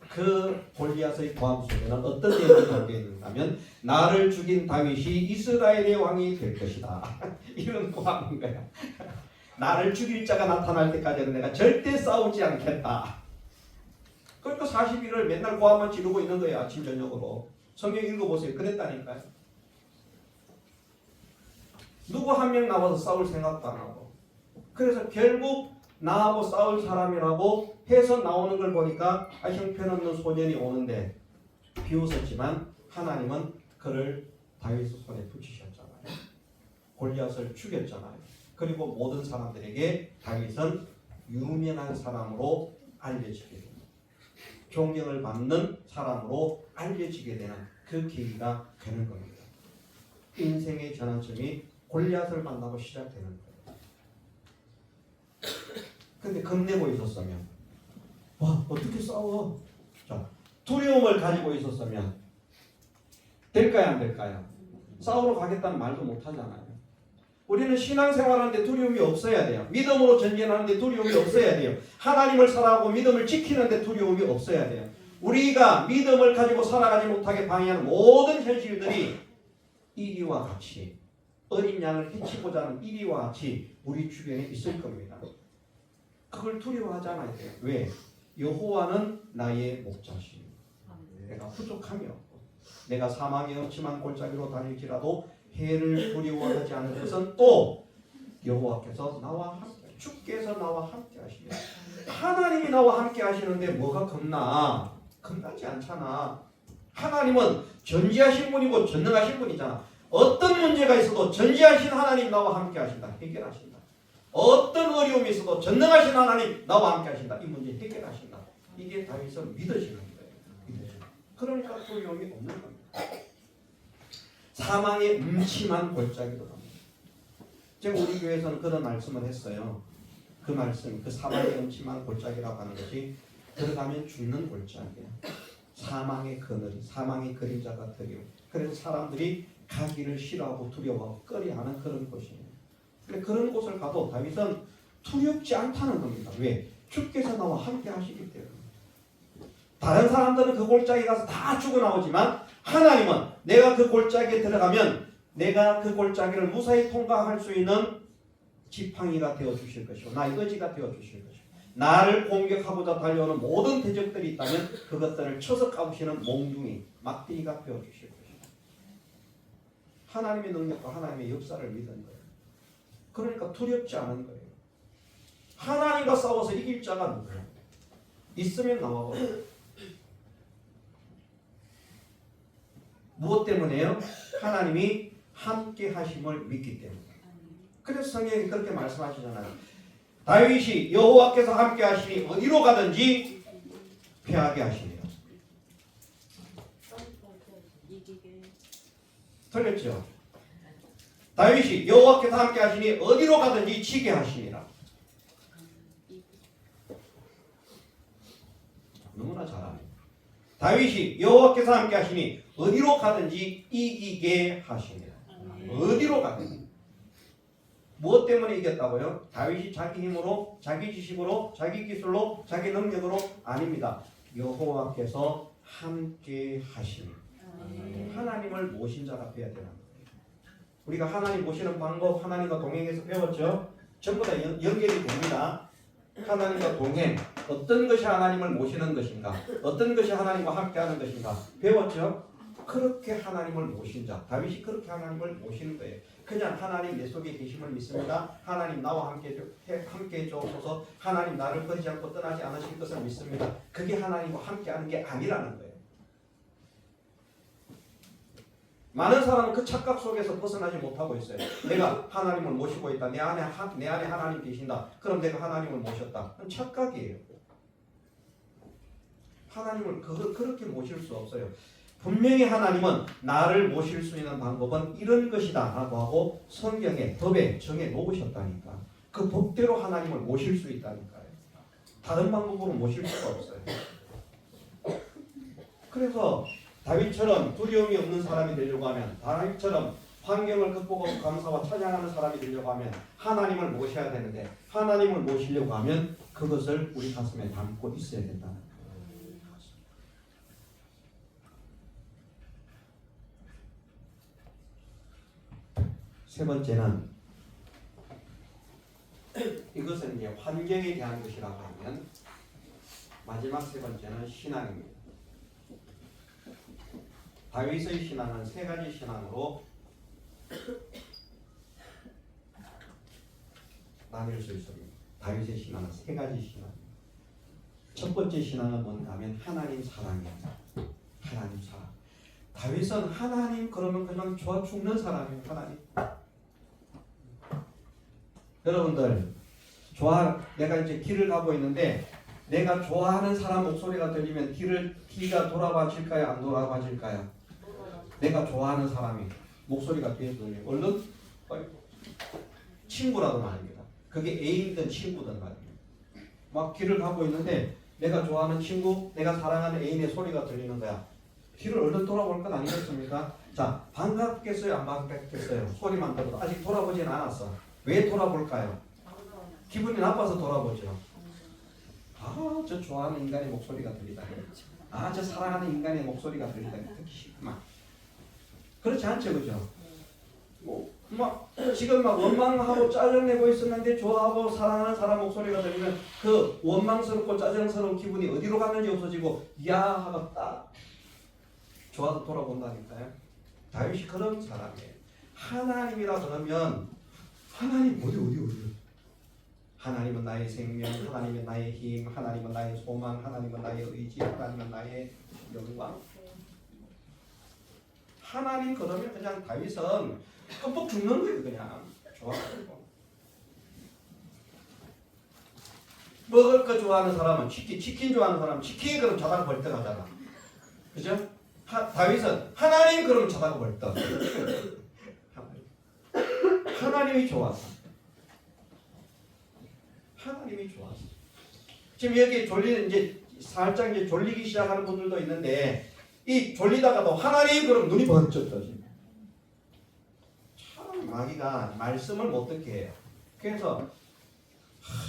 그 골리앗의 고함 속에는 어떤 내용이 담겨 있는가면 나를 죽인 다윗이 이스라엘의 왕이 될 것이다. 이런 고함인 거야. 나를 죽일 자가 나타날 때까지는 내가 절대 싸우지 않겠다. 그러니까 40일을 맨날 고함만 지르고 있는 거예요. 아침 저녁으로. 성경 읽어보세요. 그랬다니까요. 누구 한 명 나와서 싸울 생각도 안 하고. 그래서 결국 나하고 싸울 사람이라고 해서 나오는 걸 보니까 형편없는 소년이 오는데 비웃었지만 하나님은 그를 다윗의 손에 붙이셨잖아요. 골리앗을 죽였잖아요. 그리고 모든 사람들에게 다윗은 유명한 사람으로 알려지게 됩니다. 존경을 받는 사람으로 알려지게 되는 그 계기가 되는 겁니다. 인생의 전환점이 골리앗을 만나고 시작되는 거예요. 근데 겁내고 있었으면 와 어떻게 싸워? 자, 두려움을 가지고 있었으면 될까요 안 될까요? 싸우러 가겠다는 말도 못 하잖아요. 우리는 신앙생활하는데 두려움이 없어야 돼요. 믿음으로 전진하는데 두려움이 없어야 돼요. 하나님을 사랑하고 믿음을 지키는데 두려움이 없어야 돼요. 우리가 믿음을 가지고 살아가지 못하게 방해하는 모든 현실들이 이리와 같이 어린 양을 해치고자 하는 이리와 같이 우리 주변에 있을 겁니다. 그걸 두려워하지 않아야 돼요. 왜? 여호와는 나의 목자시니 내가 부족함이 없고 내가 사망의 음침한 골짜기로 다닐지라도 해를 두려워하지 않을 것은 또 여호와께서 나와 함께 주께서 나와 함께 하시며 하나님이 나와 함께 하시는데 뭐가 겁나? 겁나지 않잖아. 하나님은 전지하신 분이고 전능하신 분이잖아. 어떤 문제가 있어도 전지하신 하나님 나와 함께 하신다. 해결하신다. 어떤 어려움이 있어도 전능하신 하나님 나와 함께 하신다. 이 문제 해결하신다. 이게 다윗은 믿어지는 거예요. 그러니까 두려움이 없는 겁니다. 사망의 음침한 골짜기로 갑니다. 제가 우리 교회에서는 그런 말씀을 했어요. 그 말씀, 그 사망의 음침한 골짜기라고 하는 것이 들어가면 죽는 골짜기야. 사망의 그늘이, 사망의 그림자가 들이오. 그래서 사람들이 가기를 싫어하고 두려워하고 꺼려하는 그런 곳이에요. 근데 그런 곳을 가도 다윗은 두렵지 않다는 겁니다. 왜? 주께서 나와 함께 하시기 때문에. 다른 사람들은 그 골짜기 가서 다 죽어 나오지만 하나님은 내가 그 골짜기에 들어가면 내가 그 골짜기를 무사히 통과할 수 있는 지팡이가 되어 주실 것이고 나의 의지가 되어 주실 것이고 나를 공격하고자 달려오는 모든 대적들이 있다면 그것들을 쳐서 까부시는 몽둥이, 막대기가 되어 주실 것이고 하나님의 능력과 하나님의 역사를 믿은 거예요. 그러니까 두렵지 않은 거예요. 하나님과 싸워서 이길 자가 누구예요? 있으면 나와봐요. 무엇 때문에요? 하나님이 함께 하심을 믿기 때문에. 그래서 성경이 그렇게 말씀하시잖아요. 다윗이 여호와께서 함께 하시니 어디로 가든지 피하게 하시니라. 틀렸죠? 다윗이 여호와께서 함께 하시니 어디로 가든지 치게 하시니라. 너무나 잘하네. 다윗이 여호와께서 함께 하시니 어디로 가든지 이기게 하시니라. 어디로 가든지. 무엇 때문에 이겼다고요? 다윗이 자기 힘으로, 자기 지식으로, 자기 기술로, 자기 능력으로 아닙니다. 여호와께서 함께 하시니. 하나님을 모신 자가 되어야 되는 거예요. 우리가 하나님 모시는 방법, 하나님과 동행해서 배웠죠? 전부 다 연결이 됩니다. 하나님과 동행, 어떤 것이 하나님을 모시는 것인가, 어떤 것이 하나님과 함께하는 것인가 배웠죠? 그렇게 하나님을 모신 자, 다윗이 그렇게 하나님을 모시는 거예요. 그냥 하나님 내 속에 계심을 믿습니다. 하나님 나와 함께 해주옵소서. 하나님 나를 버리지 않고 떠나지 않으실 것을 믿습니다. 그게 하나님과 함께하는 게 아니라는 거예요. 많은 사람은 그 착각 속에서 벗어나지 못하고 있어요. 내가 하나님을 모시고 있다. 내 안에 하나님 계신다. 그럼 내가 하나님을 모셨다. 그건 착각이에요. 하나님을 그렇게 모실 수 없어요. 분명히 하나님은 나를 모실 수 있는 방법은 이런 것이다 라고 하고 성경에 법에 정해 놓으셨다니까. 그 법대로 하나님을 모실 수 있다니까요. 다른 방법으로 모실 수가 없어요. 그래서 다윗처럼 두려움이 없는 사람이 되려고 하면, 다윗처럼 환경을 극복하고 감사와 찬양하는 사람이 되려고 하면 하나님을 모셔야 되는데, 하나님을 모시려고 하면 그것을 우리 가슴에 담고 있어야 된다는 거예요. 세 번째는, 이것은 이제 환경에 대한 것이라고 하면, 마지막 세 번째는 신앙입니다. 다윗의 신앙은 세 가지 신앙으로 나뉠 수 있습니다. 다윗의 신앙은 세 가지 신앙. 첫 번째 신앙은 뭔가 하면 하나님 사랑입니다. 하나님 사랑. 다윗은 하나님 그러면 그냥 좋아 죽는 사람이에요. 하나님. 여러분들 내가 이제 길을 가고 있는데 내가 좋아하는 사람 목소리가 들리면 귀가 돌아봐질까요? 안 돌아봐질까요? 내가 좋아하는 사람이 목소리가 뒤에 들리면 얼른 친구라도 말입니다. 그게 애인이든 친구든 말입니다. 막 길을 가고 있는데 내가 좋아하는 친구, 내가 사랑하는 애인의 소리가 들리는 거야. 뒤를 얼른 돌아볼 건 아니겠습니까? 자, 반갑겠어요? 안 반갑겠어요? 소리만 들어도 아직 돌아보진 않았어. 왜 돌아볼까요? 기분이 나빠서 돌아보죠. 아, 저 좋아하는 인간의 목소리가 들리다. 아, 저 사랑하는 인간의 목소리가 들리다. 듣기 싫구만. 그렇지 않죠, 그죠? 지금 막 원망하고 짜증내고 있었는데 좋아하고 사랑하는 사람 목소리가 들리면 그 원망스럽고 짜증스러운 기분이 어디로 갔는지 없어지고 야 하고 딱 좋아서 돌아본다니까요. 다윗이 그런 사람이에요. 하나님이라 그러면 하나님 어디 하나님은 나의 생명, 하나님은 나의 힘, 하나님은 나의 소망, 하나님은 나의 의지, 하나님은 나의 영광. 하나님 그러면 그냥 다윗은 흠뻑 죽는 거예요. 그냥 좋아가지고. 먹을 거 좋아하는 사람은 치킨 좋아하는 사람은 치킨 그럼 자다가 벌떡 하잖아. 그죠? 다윗은 하나님 그러면 자다가 벌떡. 하나님이 좋아서. 하나님이 좋아서. 지금 여기 이제 살짝 이제 졸리기 시작하는 분들도 있는데 이 졸리다가도 하나님 그럼 눈이 번쩍 떠지. 참 마귀가 말씀을 못 듣게 해요. 그래서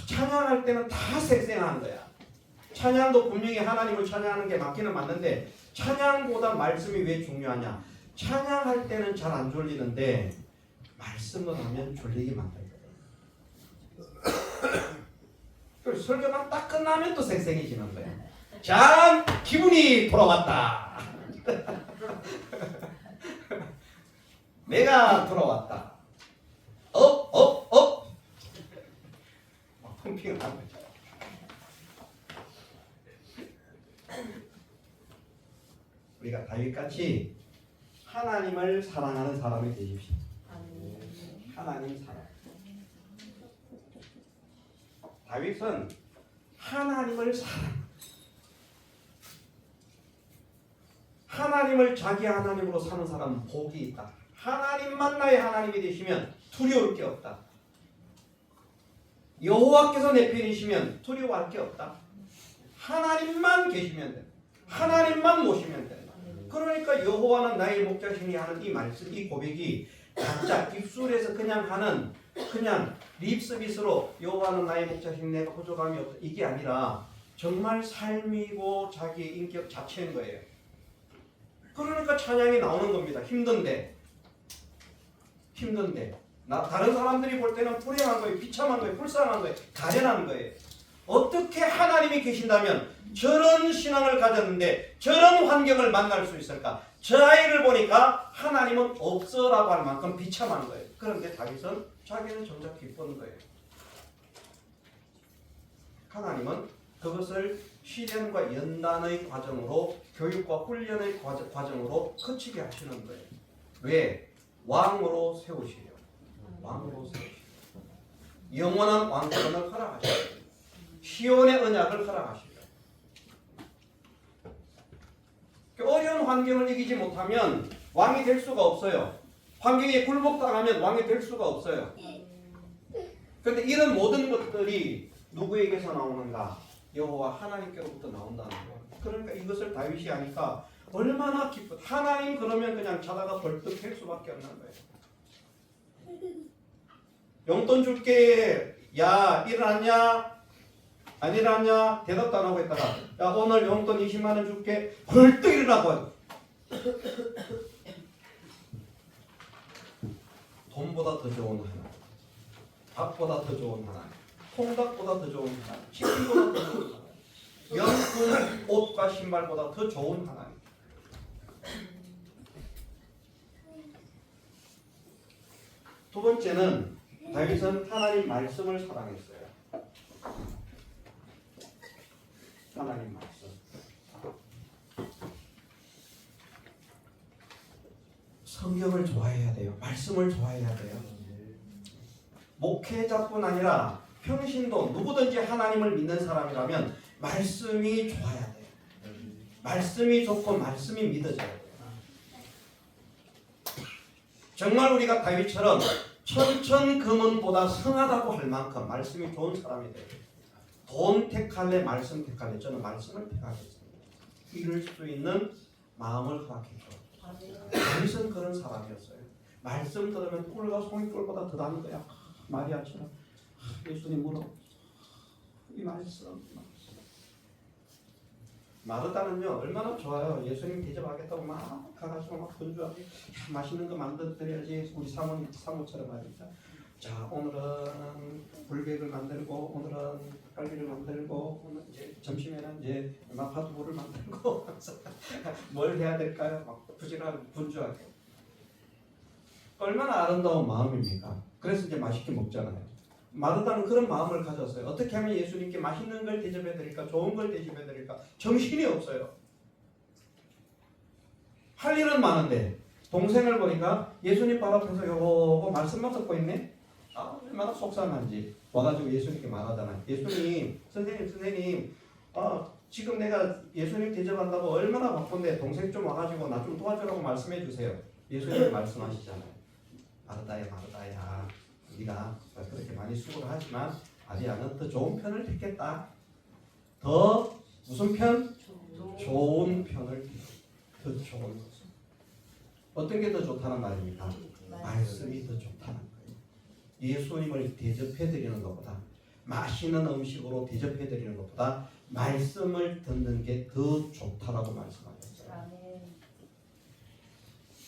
찬양할 때는 다 쌩쌩한 거야. 찬양도 분명히 하나님을 찬양하는 게 맞기는 맞는데 찬양보다 말씀이 왜 중요하냐? 찬양할 때는 잘 안 졸리는데 말씀을 하면 졸리게 만들거든. 그리고 설교가 딱 끝나면 또 쌩쌩해지는 거야. 자, 기분이 돌아왔다. 내가 돌아왔다. 막 펌핑을 하는 거죠. 우리가 다윗같이 하나님을 사랑하는 사람이 되십시오. 하나님 사랑. 다윗은 하나님을 사랑. 하나님을 자기 하나님으로 사는 사람은 복이 있다. 하나님만 나의 하나님이 되시면 두려울 게 없다. 여호와께서 내 편이시면 두려워할 게 없다. 하나님만 계시면 돼. 하나님만 모시면 돼. 그러니까 여호와는 나의 목자시니 하는 이 말씀, 이 고백이 가짜 입술에서 그냥 하는 그냥 립 서비스로 여호와는 나의 목자시니 내가 부족함이 없다 이게 아니라 정말 삶이고 자기의 인격 자체인 거예요. 그러니까 찬양이 나오는 겁니다. 힘든데 다른 사람들이 볼 때는 불행한 거예요, 비참한 거예요, 불쌍한 거예요, 가련한 거예요. 어떻게 하나님이 계신다면 저런 신앙을 가졌는데 저런 환경을 만날 수 있을까? 저 아이를 보니까 하나님은 없어라고 할 만큼 비참한 거예요. 그런데 다윗은 자기는 정작 기쁜 거예요. 하나님은 그것을 시련과 연단의 과정으로 교육과 훈련의 과정으로 거치게 하시는 거예요. 왜? 왕으로 세우시려. 왕으로 세우시려. 영원한 왕권을 허락하시려. 시온의 언약을 허락하시려. 어려운 환경을 이기지 못하면 왕이 될 수가 없어요. 환경에 굴복당하면 왕이 될 수가 없어요. 그런데 이런 모든 것들이 누구에게서 나오는가? 여호와 하나님께로부터 나온다는 거예요. 그러니까 이것을 다윗이 하니까 얼마나 기쁜. 하나님 그러면 그냥 자다가 벌떡 할 수밖에 없는 거예요. 용돈 줄게. 야, 일어났냐? 안 일어났냐? 대답도 안 하고 있다가 야, 오늘 용돈 20만 원 줄게. 벌떡 일어나고. 돈보다 더 좋은 하나님, 밥보다 더 좋은 하나님, 통닭보다 더 좋은 하나님, 치킨보다 더 좋은 하나님, 명품 옷과 신발보다 더 좋은 하나님. 두 번째는 다윗은 하나님 말씀을 사랑했어요. 하나님 말씀. 성경을 좋아해야 돼요. 말씀을 좋아해야 돼요. 목회자뿐 아니라 평신도 누구든지 하나님을 믿는 사람이라면 말씀이 좋아야 돼요. 말씀이 좋고 말씀이 믿어져야 돼요. 정말 우리가 다윗처럼 천천금은보다 성하다고 할 만큼 말씀이 좋은 사람이 돼요. 돈 택할래 말씀 택할래? 저는 말씀을 택하겠습니다. 이룰 수 있는 마음을 허락했죠. 다윗은 그런 사람이었어요. 말씀 들으면 꿀과 송이꿀보다 더 나은 거야. 마리아처럼 예수님 물어 이 말씀. 마르다는요 얼마나 좋아요. 예수님 대접하겠다고 막 가가지고 막 분주하게 맛있는 거 만들어드려야지. 우리 사모처럼 말이죠. 자, 오늘은 불백을 만들고 오늘은 닭갈비를 만들고 오늘 이제 점심에는 이제 마파두부를 만들고 뭘 해야 될까요? 막 부지런하게 분주하게. 얼마나 아름다운 마음입니까? 그래서 이제 맛있게 먹잖아요. 마르다는 그런 마음을 가졌어요. 어떻게 하면 예수님께 맛있는 걸 대접해 드릴까? 좋은 걸 대접해 드릴까? 정신이 없어요. 할 일은 많은데 동생을 보니까 예수님 발 앞에서 요거 말씀만 듣고 있네? 아, 얼마나 속상한지 와가지고 예수님께 말하잖아요. 예수님, 선생님, 지금 내가 예수님 대접한다고 얼마나 바쁜데 동생 좀 와가지고 나 좀 도와주라고 말씀해 주세요. 예수님이 말씀하시잖아요. 마르다야, 네가 그렇게 많이 수고를 하지만 마리아는 더 좋은 편을 택했다. 더 무슨 편? 좋은 편을 택했다. 더 좋은 것. 어떤 게 더 좋다는 말입니까? 말씀이 더 좋다는 거예요. 예수님을 대접해드리는 것보다, 맛있는 음식으로 대접해드리는 것보다 말씀을 듣는 게 더 좋다라고 말씀하셨어요. 아멘.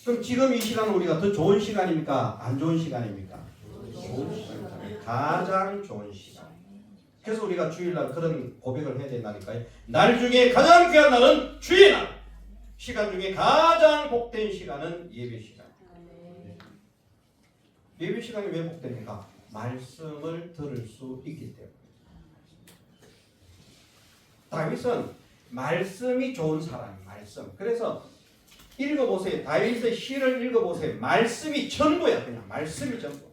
그럼 지금 이 시간은 우리가 더 좋은 시간입니까? 안 좋은 시간입니까? 좋은 시간입니다. 가장 좋은 시간. 그래서 우리가 주일날 그런 고백을 해야 된다니까요. 날 중에 가장 귀한 날은 주의 날. 시간 중에 가장 복된 시간은 예배 시간. 아멘. 예배 시간이 왜 복됩니까? 말씀을 들을 수 있기 때문에. 다윗은 말씀이 좋은 사람이에요. 말씀. 그래서 읽어보세요. 다윗의 시를 읽어보세요. 말씀이 전부야. 그냥 말씀이 전부.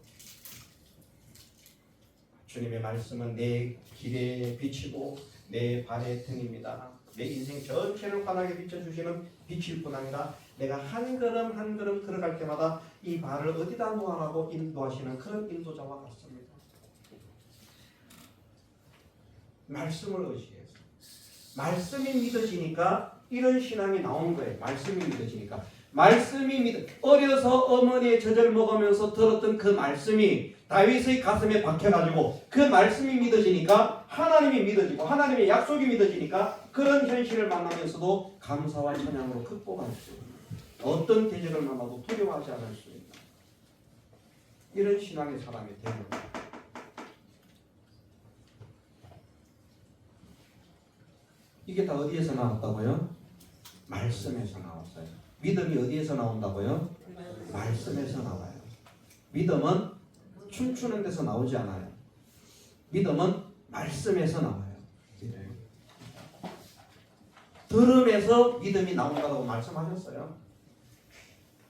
주님의 말씀은 내 길에 비치고 내 발의 등입니다. 내 인생 전체를 환하게 비춰주시는 빛일 뿐 아니라 내가 한 걸음 한 걸음 걸어갈 때마다 이 발을 어디다 놓아라고 인도하시는 그런 인도자와 같습니다. 말씀을 의지해서 말씀이 믿어지니까 이런 신앙이 나오는 거예요. 말씀이 믿어지니까. 어려서 어머니의 젖을 먹으면서 들었던 그 말씀이 다윗의 가슴에 박혀가지고 그 말씀이 믿어지니까 하나님이 믿어지고 하나님의 약속이 믿어지니까 그런 현실을 만나면서도 감사와 찬양으로 극복할 수 있는, 어떤 계절을 만나도 두려워하지 않을 수 있는 이런 신앙의 사람이 되는 거예요. 이게 다 어디에서 나왔다고요? 말씀에서 나왔어요. 믿음이 어디에서 나온다고요? 말씀에서 나와요. 믿음은 춤추는 데서 나오지 않아요. 믿음은 말씀에서 나와요. 들음에서 믿음이 나온다고 말씀하셨어요.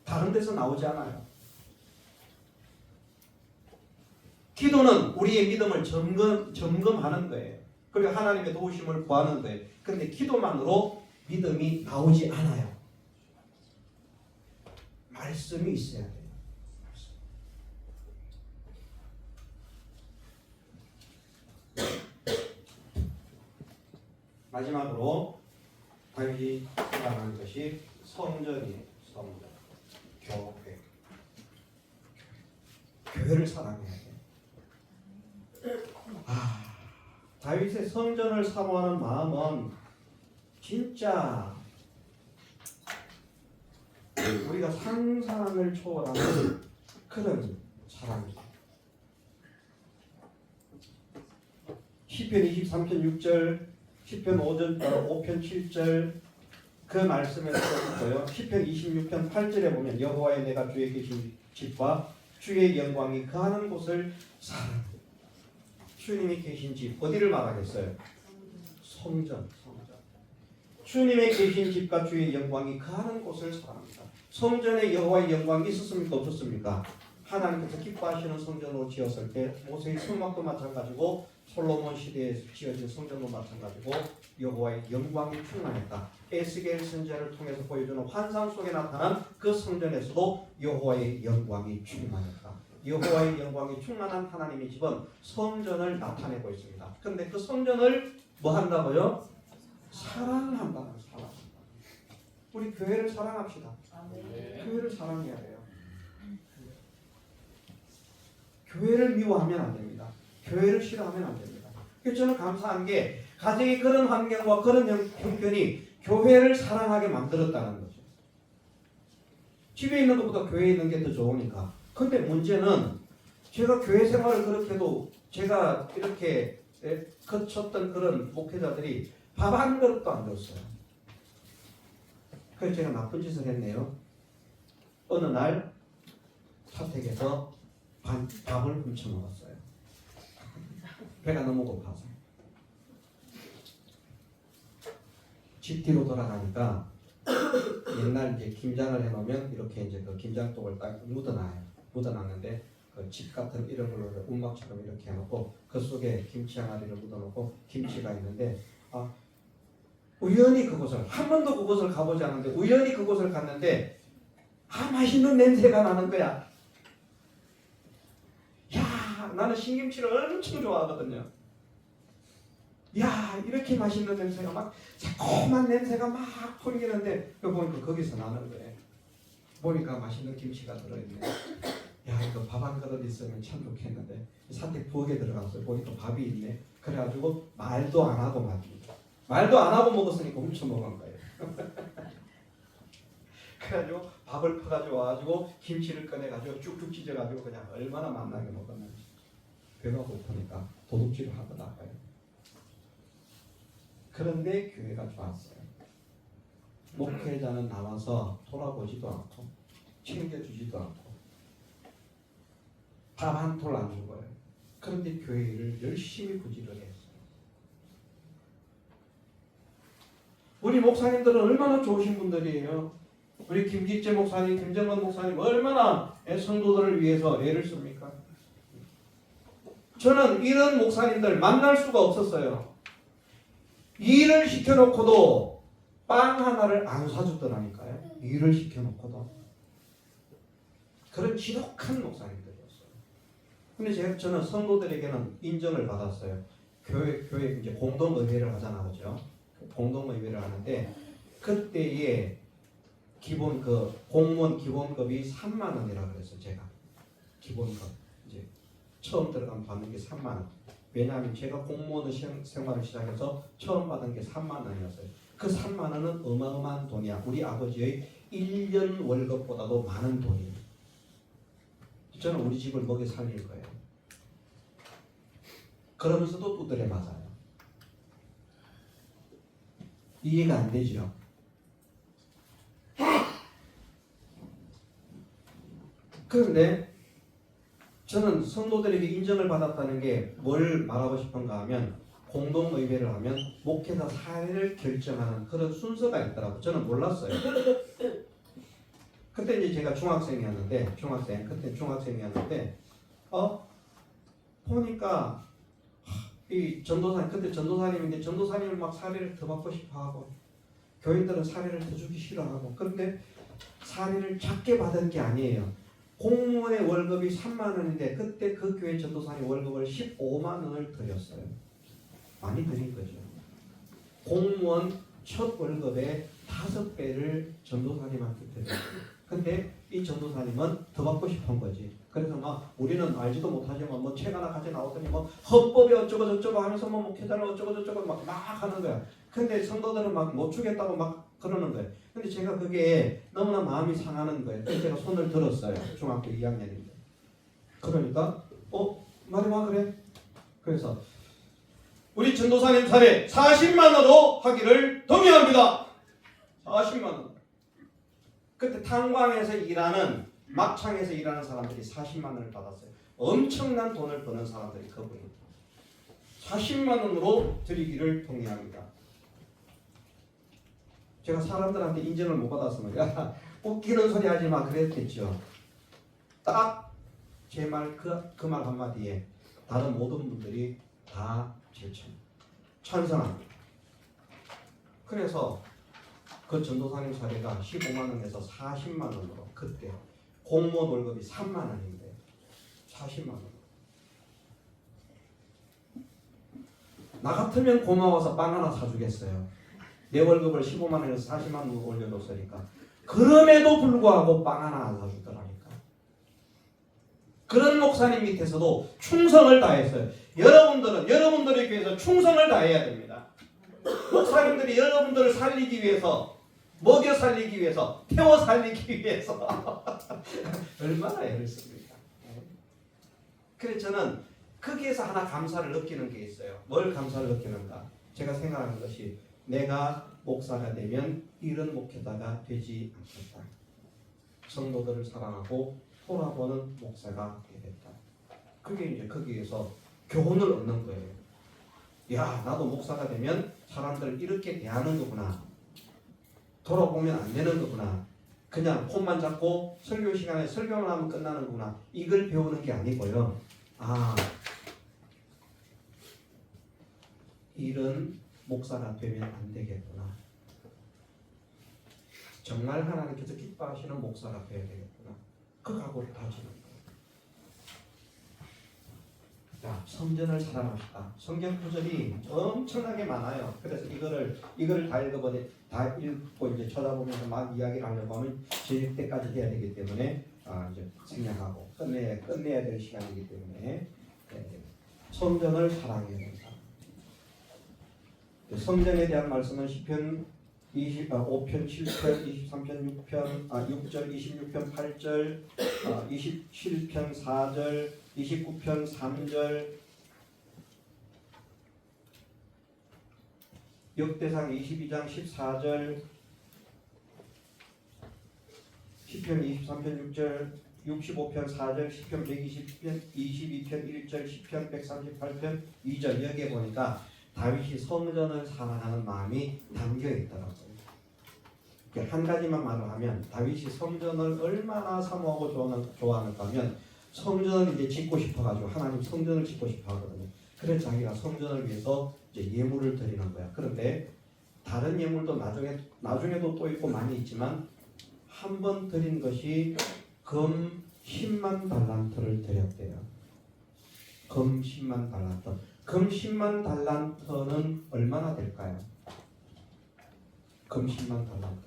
다른 데서 나오지 않아요. 기도는 우리의 믿음을 점검하는 거예요. 그리고 하나님의 도우심을 구하는 거예요. 그런데 기도만으로 믿음이 나오지 않아요. 말씀이 있어야 돼요. 마지막으로 다윗이 생각하는 것이 성전이에요. 성전, 교회. 교회를 사랑해야 돼요. 다윗의 성전을 사모하는 마음은 진짜 우리가 상상을 초월하는 그런 사랑입니다. 시편 23편 6절, 시편 5편 7절 그 말씀에서부터요. 시편 26편 8절에 보면 여호와의 내가 주에 계신 집과 주의 영광이 거하는 곳을 사랑합니다. 주님이 계신 집 어디를 말하겠어요? 성전. 주님의 계신 집과 주의 영광이 거하는 곳을 사랑합니다. 성전에 여호와의 영광이 있었습니까? 없었습니까? 하나님께서 기뻐하시는 성전으로 지었을 때 모세의 성막도 마찬가지고 솔로몬 시대에 지어진 성전도 마찬가지고 여호와의 영광이 충만했다. 에스겔 선지자를 통해서 보여주는 환상 속에 나타난 그 성전에서도 여호와의 영광이 충만했다. 여호와의 영광이 충만한 하나님의 집은 성전을 나타내고 있습니다. 그런데 그 성전을 뭐 한다고요? 사랑한다는 사랑. 우리 교회를 사랑합시다. 교회를 사랑해야 돼요. 교회를 미워하면 안 됩니다. 교회를 싫어하면 안 됩니다. 그래서 저는 감사한 게 가정의 그런 환경과 그런 형편이 교회를 사랑하게 만들었다는 거죠. 집에 있는 것보다 교회에 있는 게 더 좋으니까. 근데 문제는 제가 교회 생활을 그렇게 해도 제가 이렇게 거쳤던 그런 목회자들이 밥 한 그릇도 안 줬어요. 그래서 제가 나쁜 짓을 했네요. 어느 날 사택에서 밥을 훔쳐 먹었어요. 배가 너무 고파서. 집 뒤로 돌아가니까 옛날 이제 김장을 해놓으면 이렇게 이제 그 김장독을 딱 묻어놨는데 그 집 같은 이런 걸로 운막처럼 이렇게 해놓고 그 속에 김치 항아리를 묻어놓고 김치가 있는데 우연히 그곳을 한 번도 그곳을 가보지 않았는데 우연히 그곳을 갔는데 맛있는 냄새가 나는 거야. 야, 나는 신김치를 엄청 좋아하거든요. 야, 이렇게 맛있는 냄새가 막 새콤한 냄새가 막 풍기는데 그 보니까 거기서 나는 거예요. 보니까 맛있는 김치가 들어있네. 야, 이거 밥 한 그릇 있으면 참 좋겠는데 산책 부엌에 들어갔어요. 보니까 밥이 있네. 그래가지고 말도 안 하고 먹었으니까 훔쳐 먹은 거예요. 그래가지고 밥을 퍼가지고 와가지고 김치를 꺼내가지고 쭉쭉 찢어가지고 그냥 얼마나 맛나게 먹었는지. 배가 고프니까 도둑질을 하고 나가요. 그런데 교회가 좋았어요. 목회자는 나와서 돌아보지도 않고 챙겨주지도 않고 밥 한 톨 안 준 거예요. 그런데 교회를 열심히 부지런히 했어요. 우리 목사님들은 얼마나 좋으신 분들이에요. 우리 김기재 목사님, 김정건 목사님 얼마나 성도들을 위해서 애를 씁니까? 저는 이런 목사님들 만날 수가 없었어요. 일을 시켜놓고도 빵 하나를 안 사주더라니까요. 일을 시켜놓고도. 그런 지독한 목사님들이었어요. 근데 저는 성도들에게는 인정을 받았어요. 교회 이제 공동의회를 하잖아, 그죠? 공동의회를 하는데 그때에 기본 공무원 기본급이 3만 원이라고 그랬어요. 제가 기본급 이제 처음 들어가면 받는 게 3만 원. 왜냐하면 제가 공무원 생활을 시작해서 처음 받은 게 3만 원이었어요. 그 3만 원은 어마어마한 돈이야. 우리 아버지의 1년 월급보다도 많은 돈이에요. 저는 우리 집을 먹여 살릴 거예요. 그러면서도 두드려 맞아요. 이해가 안 되죠? 그런데 저는 성도들에게 인정을 받았다는 게 뭘 말하고 싶은가 하면 공동의회를 하면 목회자 사회를 결정하는 그런 순서가 있더라고요. 저는 몰랐어요. 그때 이제 제가 중학생이었는데 보니까 이 전도사님, 그때 전도사님인데 전도사님을 막 사례를 더 받고 싶어하고 교인들은 사례를 더 주기 싫어하고 그런데 사례를 작게 받은 게 아니에요. 공무원의 월급이 3만 원인데 그때 그 교회 전도사님 월급을 15만 원을 드렸어요. 많이 드린 거죠. 공무원 첫 월급의 5배를 전도사님한테 드렸어요. 근데 이 전도사님은 더 받고 싶은 거지. 그래서 막 우리는 알지도 못하지만 뭐 책 하나 가져 나오더니 뭐 헌법이 어쩌고 저쩌고 하면서 뭐 목회자를 어쩌고 저쩌고 막 하는 거야. 근데 성도들은 막 못 주겠다고 막 그러는 거예요. 근데 제가 그게 너무나 마음이 상하는 거예요. 그래서 제가 손을 들었어요. 중학교 2학년인데. 그러니까 말해봐 그래. 그래서 우리 전도사님 사례 40만 원으로 하기를 동의합니다. 40만 원. 그때 탄광에서 일하는 막창에서 일하는 사람들이 40만 원을 받았어요. 엄청난 돈을 버는 사람들이 그분이 40만 원으로 드리기를 동의합니다. 제가 사람들한테 인정을 못 받았으면 웃기는 소리 하지 마 그랬겠죠. 딱 제 말 그 말 한마디에 다른 모든 분들이 다 찬성합니다. 그래서 그 전도사님 사례가 15만 원에서 40만 원으로 그때 공무원 월급이 3만 원인데 40만 원. 나 같으면 고마워서 빵 하나 사주겠어요. 내 월급을 15만 원에서 40만 원으로 올려줬으니까. 그럼에도 불구하고 빵 하나 안 사주더라니까. 그런 목사님 밑에서도 충성을 다했어요. 여러분들의 교회에서 충성을 다해야 됩니다. 목사님들이 여러분들을 살리기 위해서, 먹여 살리기 위해서, 태워 살리기 위해서 얼마나 애를 씁니까? 그래서 저는 거기에서 하나 감사를 느끼는 게 있어요. 뭘 감사를 느끼는가? 제가 생각하는 것이 내가 목사가 되면 이런 목회자가 되지 않겠다. 성도들을 사랑하고 돌아보는 목사가 되겠다. 그게 이제 거기에서 교훈을 얻는 거예요. 야, 나도 목사가 되면 사람들을 이렇게 대하는 거구나. 돌아보면 안 되는 거구나. 그냥 폰만 잡고 설교 시간에 설교만 하면 끝나는 거구나. 이걸 배우는 게 아니고요. 이런 목사가 되면 안 되겠구나. 정말 하나님께서 기뻐하시는 목사가 되어야 되겠구나. 그 각오를 다지는 거예요. 자, 성전을 사랑합시다. 성경 구절이 엄청나게 많아요. 그래서 이거를 다 읽고 이제 쳐다보면서 막 이야기를 하려고 하면 저녁 때까지 해야 되기 때문에 이제 생략하고 끝내야 될 시간이기 때문에 성전을 사랑해야 된다. 성전에 대한 말씀은 시편 5편, 7편, 23편, 6절, 26편, 8절, 27편, 4절, 29편, 3절, 역대상 22장 14절, 시편 23편 6절, 65편 4절, 시편 120편 22편 1절, 시편 138편 2절. 여기에 보니까 다윗이 성전을 사랑하는 마음이 담겨 있더라고요. 한 가지만 말을 하면 다윗이 성전을 얼마나 사모하고 좋아하는가 하면 성전을 이제 짓고 싶어가지고 하나님 성전을 짓고 싶어하거든요. 그래서 자기가 성전을 위해서 이제 예물을 드리는 거야. 그런데 다른 예물도 나중에도 또 있고 많이 있지만 한 번 드린 것이 금 10만 달란트를 드렸대요. 금 10만 달란트. 금 10만 달란트는 얼마나 될까요? 금 10만 달란트.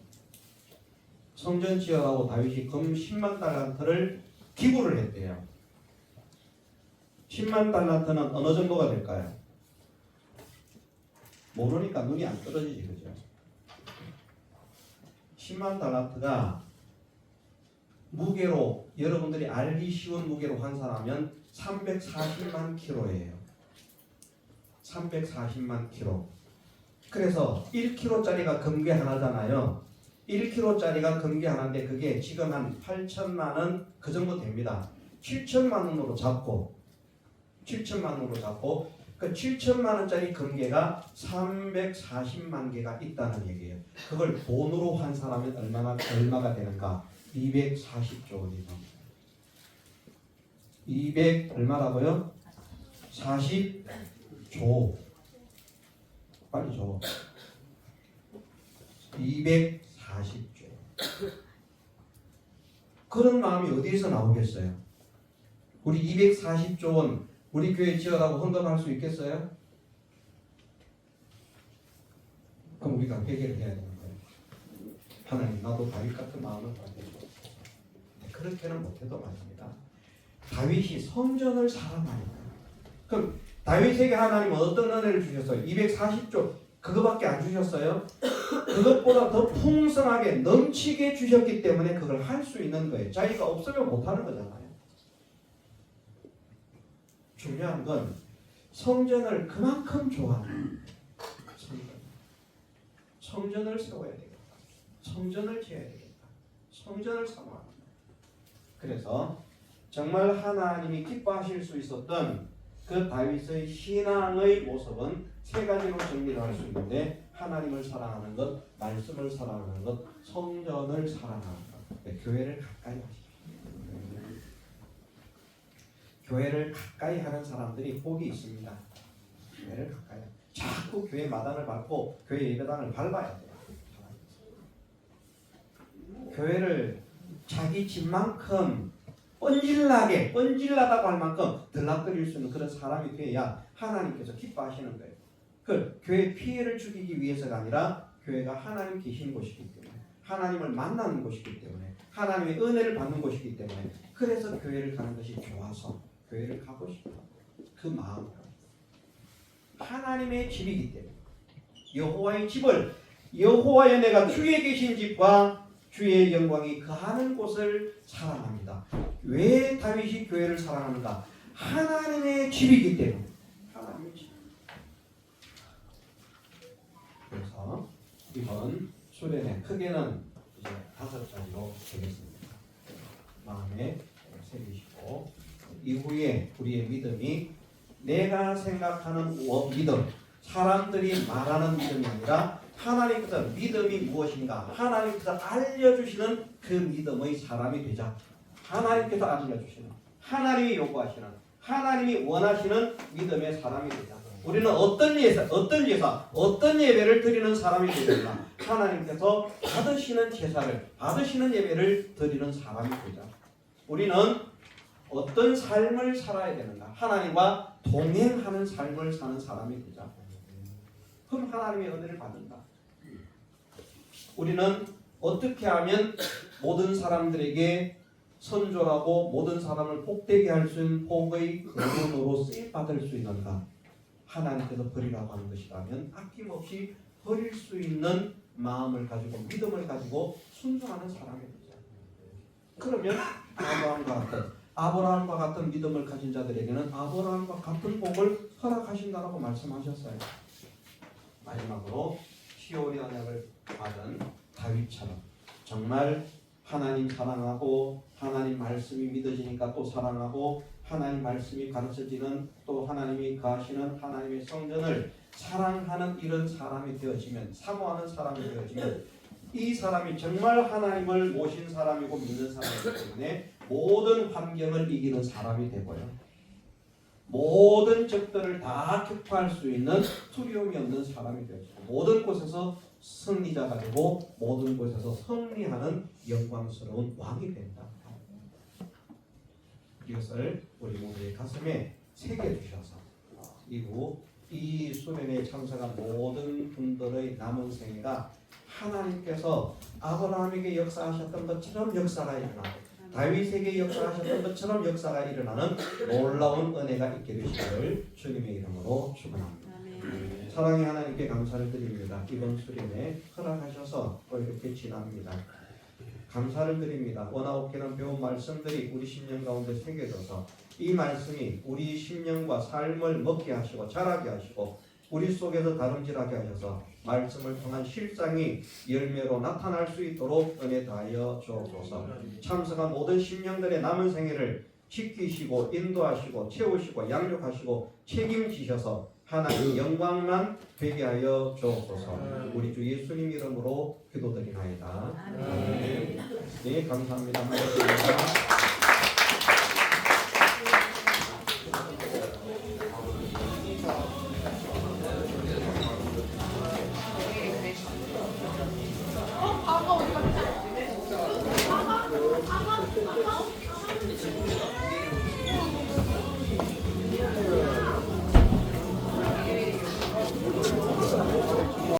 성전 지어가고 다윗이 금 10만 달란트를 기부를 했대요. 10만 달란트는 어느 정도가 될까요? 모르니까 눈이 안 떨어지지, 그죠? 10만 달란트가 무게로 여러분들이 알기 쉬운 무게로 환산하면 340만 킬로예요. 340만 킬로. 그래서 1킬로짜리가 금괴 하나잖아요. 1킬로짜리가 금괴 하나인데 그게 지금 한 8천만 원 그 정도 됩니다. 7천만 원으로 잡고 그 7천만 원짜리 금괴가 340만 개가 있다는 얘기예요. 그걸 돈으로 환산하면 얼마가 되는가? 240조 원이 나옵니다. 200 얼마라고요? 40조. 빨리 줘. 240조. 그런 마음이 어디에서 나오겠어요? 우리 240조 원 우리 교회 지어라고 헌금할 수 있겠어요? 그럼 우리가 회개를 해야 되는 거예요. 하나님, 나도 다윗 같은 마음을 가지고 그렇게는 못해도 말입니다. 다윗이 성전을 사랑하니까. 그럼 다윗에게 하나님은 어떤 은혜를 주셨어요? 240조 그거밖에 안 주셨어요? 그것보다 더 풍성하게 넘치게 주셨기 때문에 그걸 할 수 있는 거예요. 자기가 없으면 못하는 거잖아요. 중요한 건 성전을 그만큼 좋아하는 성전을 세워야 되겠다. 성전을 지어야 되겠다. 성전을 사모한다. 그래서 정말 하나님이 기뻐하실 수 있었던 그 다윗의 신앙의 모습은 세 가지로 정리를 할 수 있는데 하나님을 사랑하는 것, 말씀을 사랑하는 것, 성전을 사랑하는 것. 네, 교회를 가까이 하십시오. 교회를 가까이 하는 사람들이 복이 있습니다. 교회를 가까이. 자꾸 교회 마당을 밟고 교회 예배당을 밟아야 돼요. 교회를 자기 집만큼 뻔질나다고 할 만큼 들락거릴 수 있는 그런 사람이 돼야 하나님께서 기뻐하시는 거예요. 그 교회 피해를 죽이기 위해서가 아니라 교회가 하나님 계신 곳이기 때문에 하나님을 만나는 곳이기 때문에 하나님의 은혜를 받는 곳이기 때문에 그래서 교회를 가는 것이 좋아서 교회를 가고 싶다. 그 마음으로 하나님의 집이기 때문에 여호와의 집을 여호와의 내가 주에 계신 집과 주의 영광이 거하는 곳을 사랑합니다. 왜 다윗이 교회를 사랑하는가? 하나님의 집이기 때문에. 하나님의 집. 그래서 이번 수련회 크게는 이제 5자리로 되겠습니다. 마음에 새기시고 이후에 우리의 믿음이 내가 생각하는 믿음, 사람들이 말하는 믿음이 아니라 하나님께서 믿음이 무엇인가 하나님께서 알려주시는 그 믿음의 사람이 되자. 하나님께서 알려주시는 하나님이 요구하시는 하나님이 원하시는 믿음의 사람이 되자. 우리는 어떤 예사 어떤 예배를 드리는 사람이 되자. 하나님께서 받으시는 제사를 받으시는 예배를 드리는 사람이 되자. 우리는 어떤 삶을 살아야 되는가? 하나님과 동행하는 삶을 사는 사람이 되자. 그럼 하나님의 은혜를 받는다. 우리는 어떻게 하면 모든 사람들에게 선조하고 모든 사람을 복되게 할 수 있는 복의 근원으로 쓰임받을 수 있는가? 하나님께서 버리라고 하는 것이라면 아낌없이 버릴 수 있는 마음을 가지고 믿음을 가지고 순종하는 사람이 되죠. 그러면 아브라함과 같은 믿음을 가진 자들에게는 아브라함과 같은 복을 허락하신다라고 말씀하셨어요. 마지막으로 시온의 언약을 받은 다윗처럼 정말 하나님 사랑하고 하나님 말씀이 믿어지니까 또 사랑하고 하나님 말씀이 가르쳐지는 또 하나님이 거하시는 하나님의 성전을 사랑하는 이런 사람이 되어지면 사모하는 사람이 되어지면 이 사람이 정말 하나님을 모신 사람이고 믿는 사람이기 때문에 모든 환경을 이기는 사람이 되고요. 모든 적들을 다 격파할 수 있는 두려움이 없는 사람이 되어지고 모든 곳에서 승리자가 되고 모든 곳에서 승리하는 영광스러운 왕이 된다. 이것을 우리 모두의 가슴에 새겨주셔서 이후 이 수련회에 참석한 모든 분들의 남은 생애가 하나님께서 아브라함에게 역사하셨던 것처럼 역사가 일어나고 다윗에게 역사하셨던 것처럼 역사가 일어나는 놀라운 은혜가 있게 되시기를 주님의 이름으로 축원합니다. 사랑의 하나님께 감사를 드립니다. 이번 수련회 허락하셔서 또 이렇게 지납니다. 감사를 드립니다. 원하옵기는 배운 말씀들이 우리 심령 가운데 새겨져서 이 말씀이 우리 심령과 삶을 먹게 하시고 자라게 하시고 우리 속에서 다름질하게 하셔서 말씀을 통한 실상이 열매로 나타날 수 있도록 은혜 다하여 주옵소서. 참석한 모든 심령들의 남은 생애를 지키시고 인도하시고 채우시고 양육하시고 책임지셔서 하나님 영광만 되게 하여 주옵소서. 우리 주 예수님 이름으로 기도드리나이다. 아멘. 네, 감사합니다.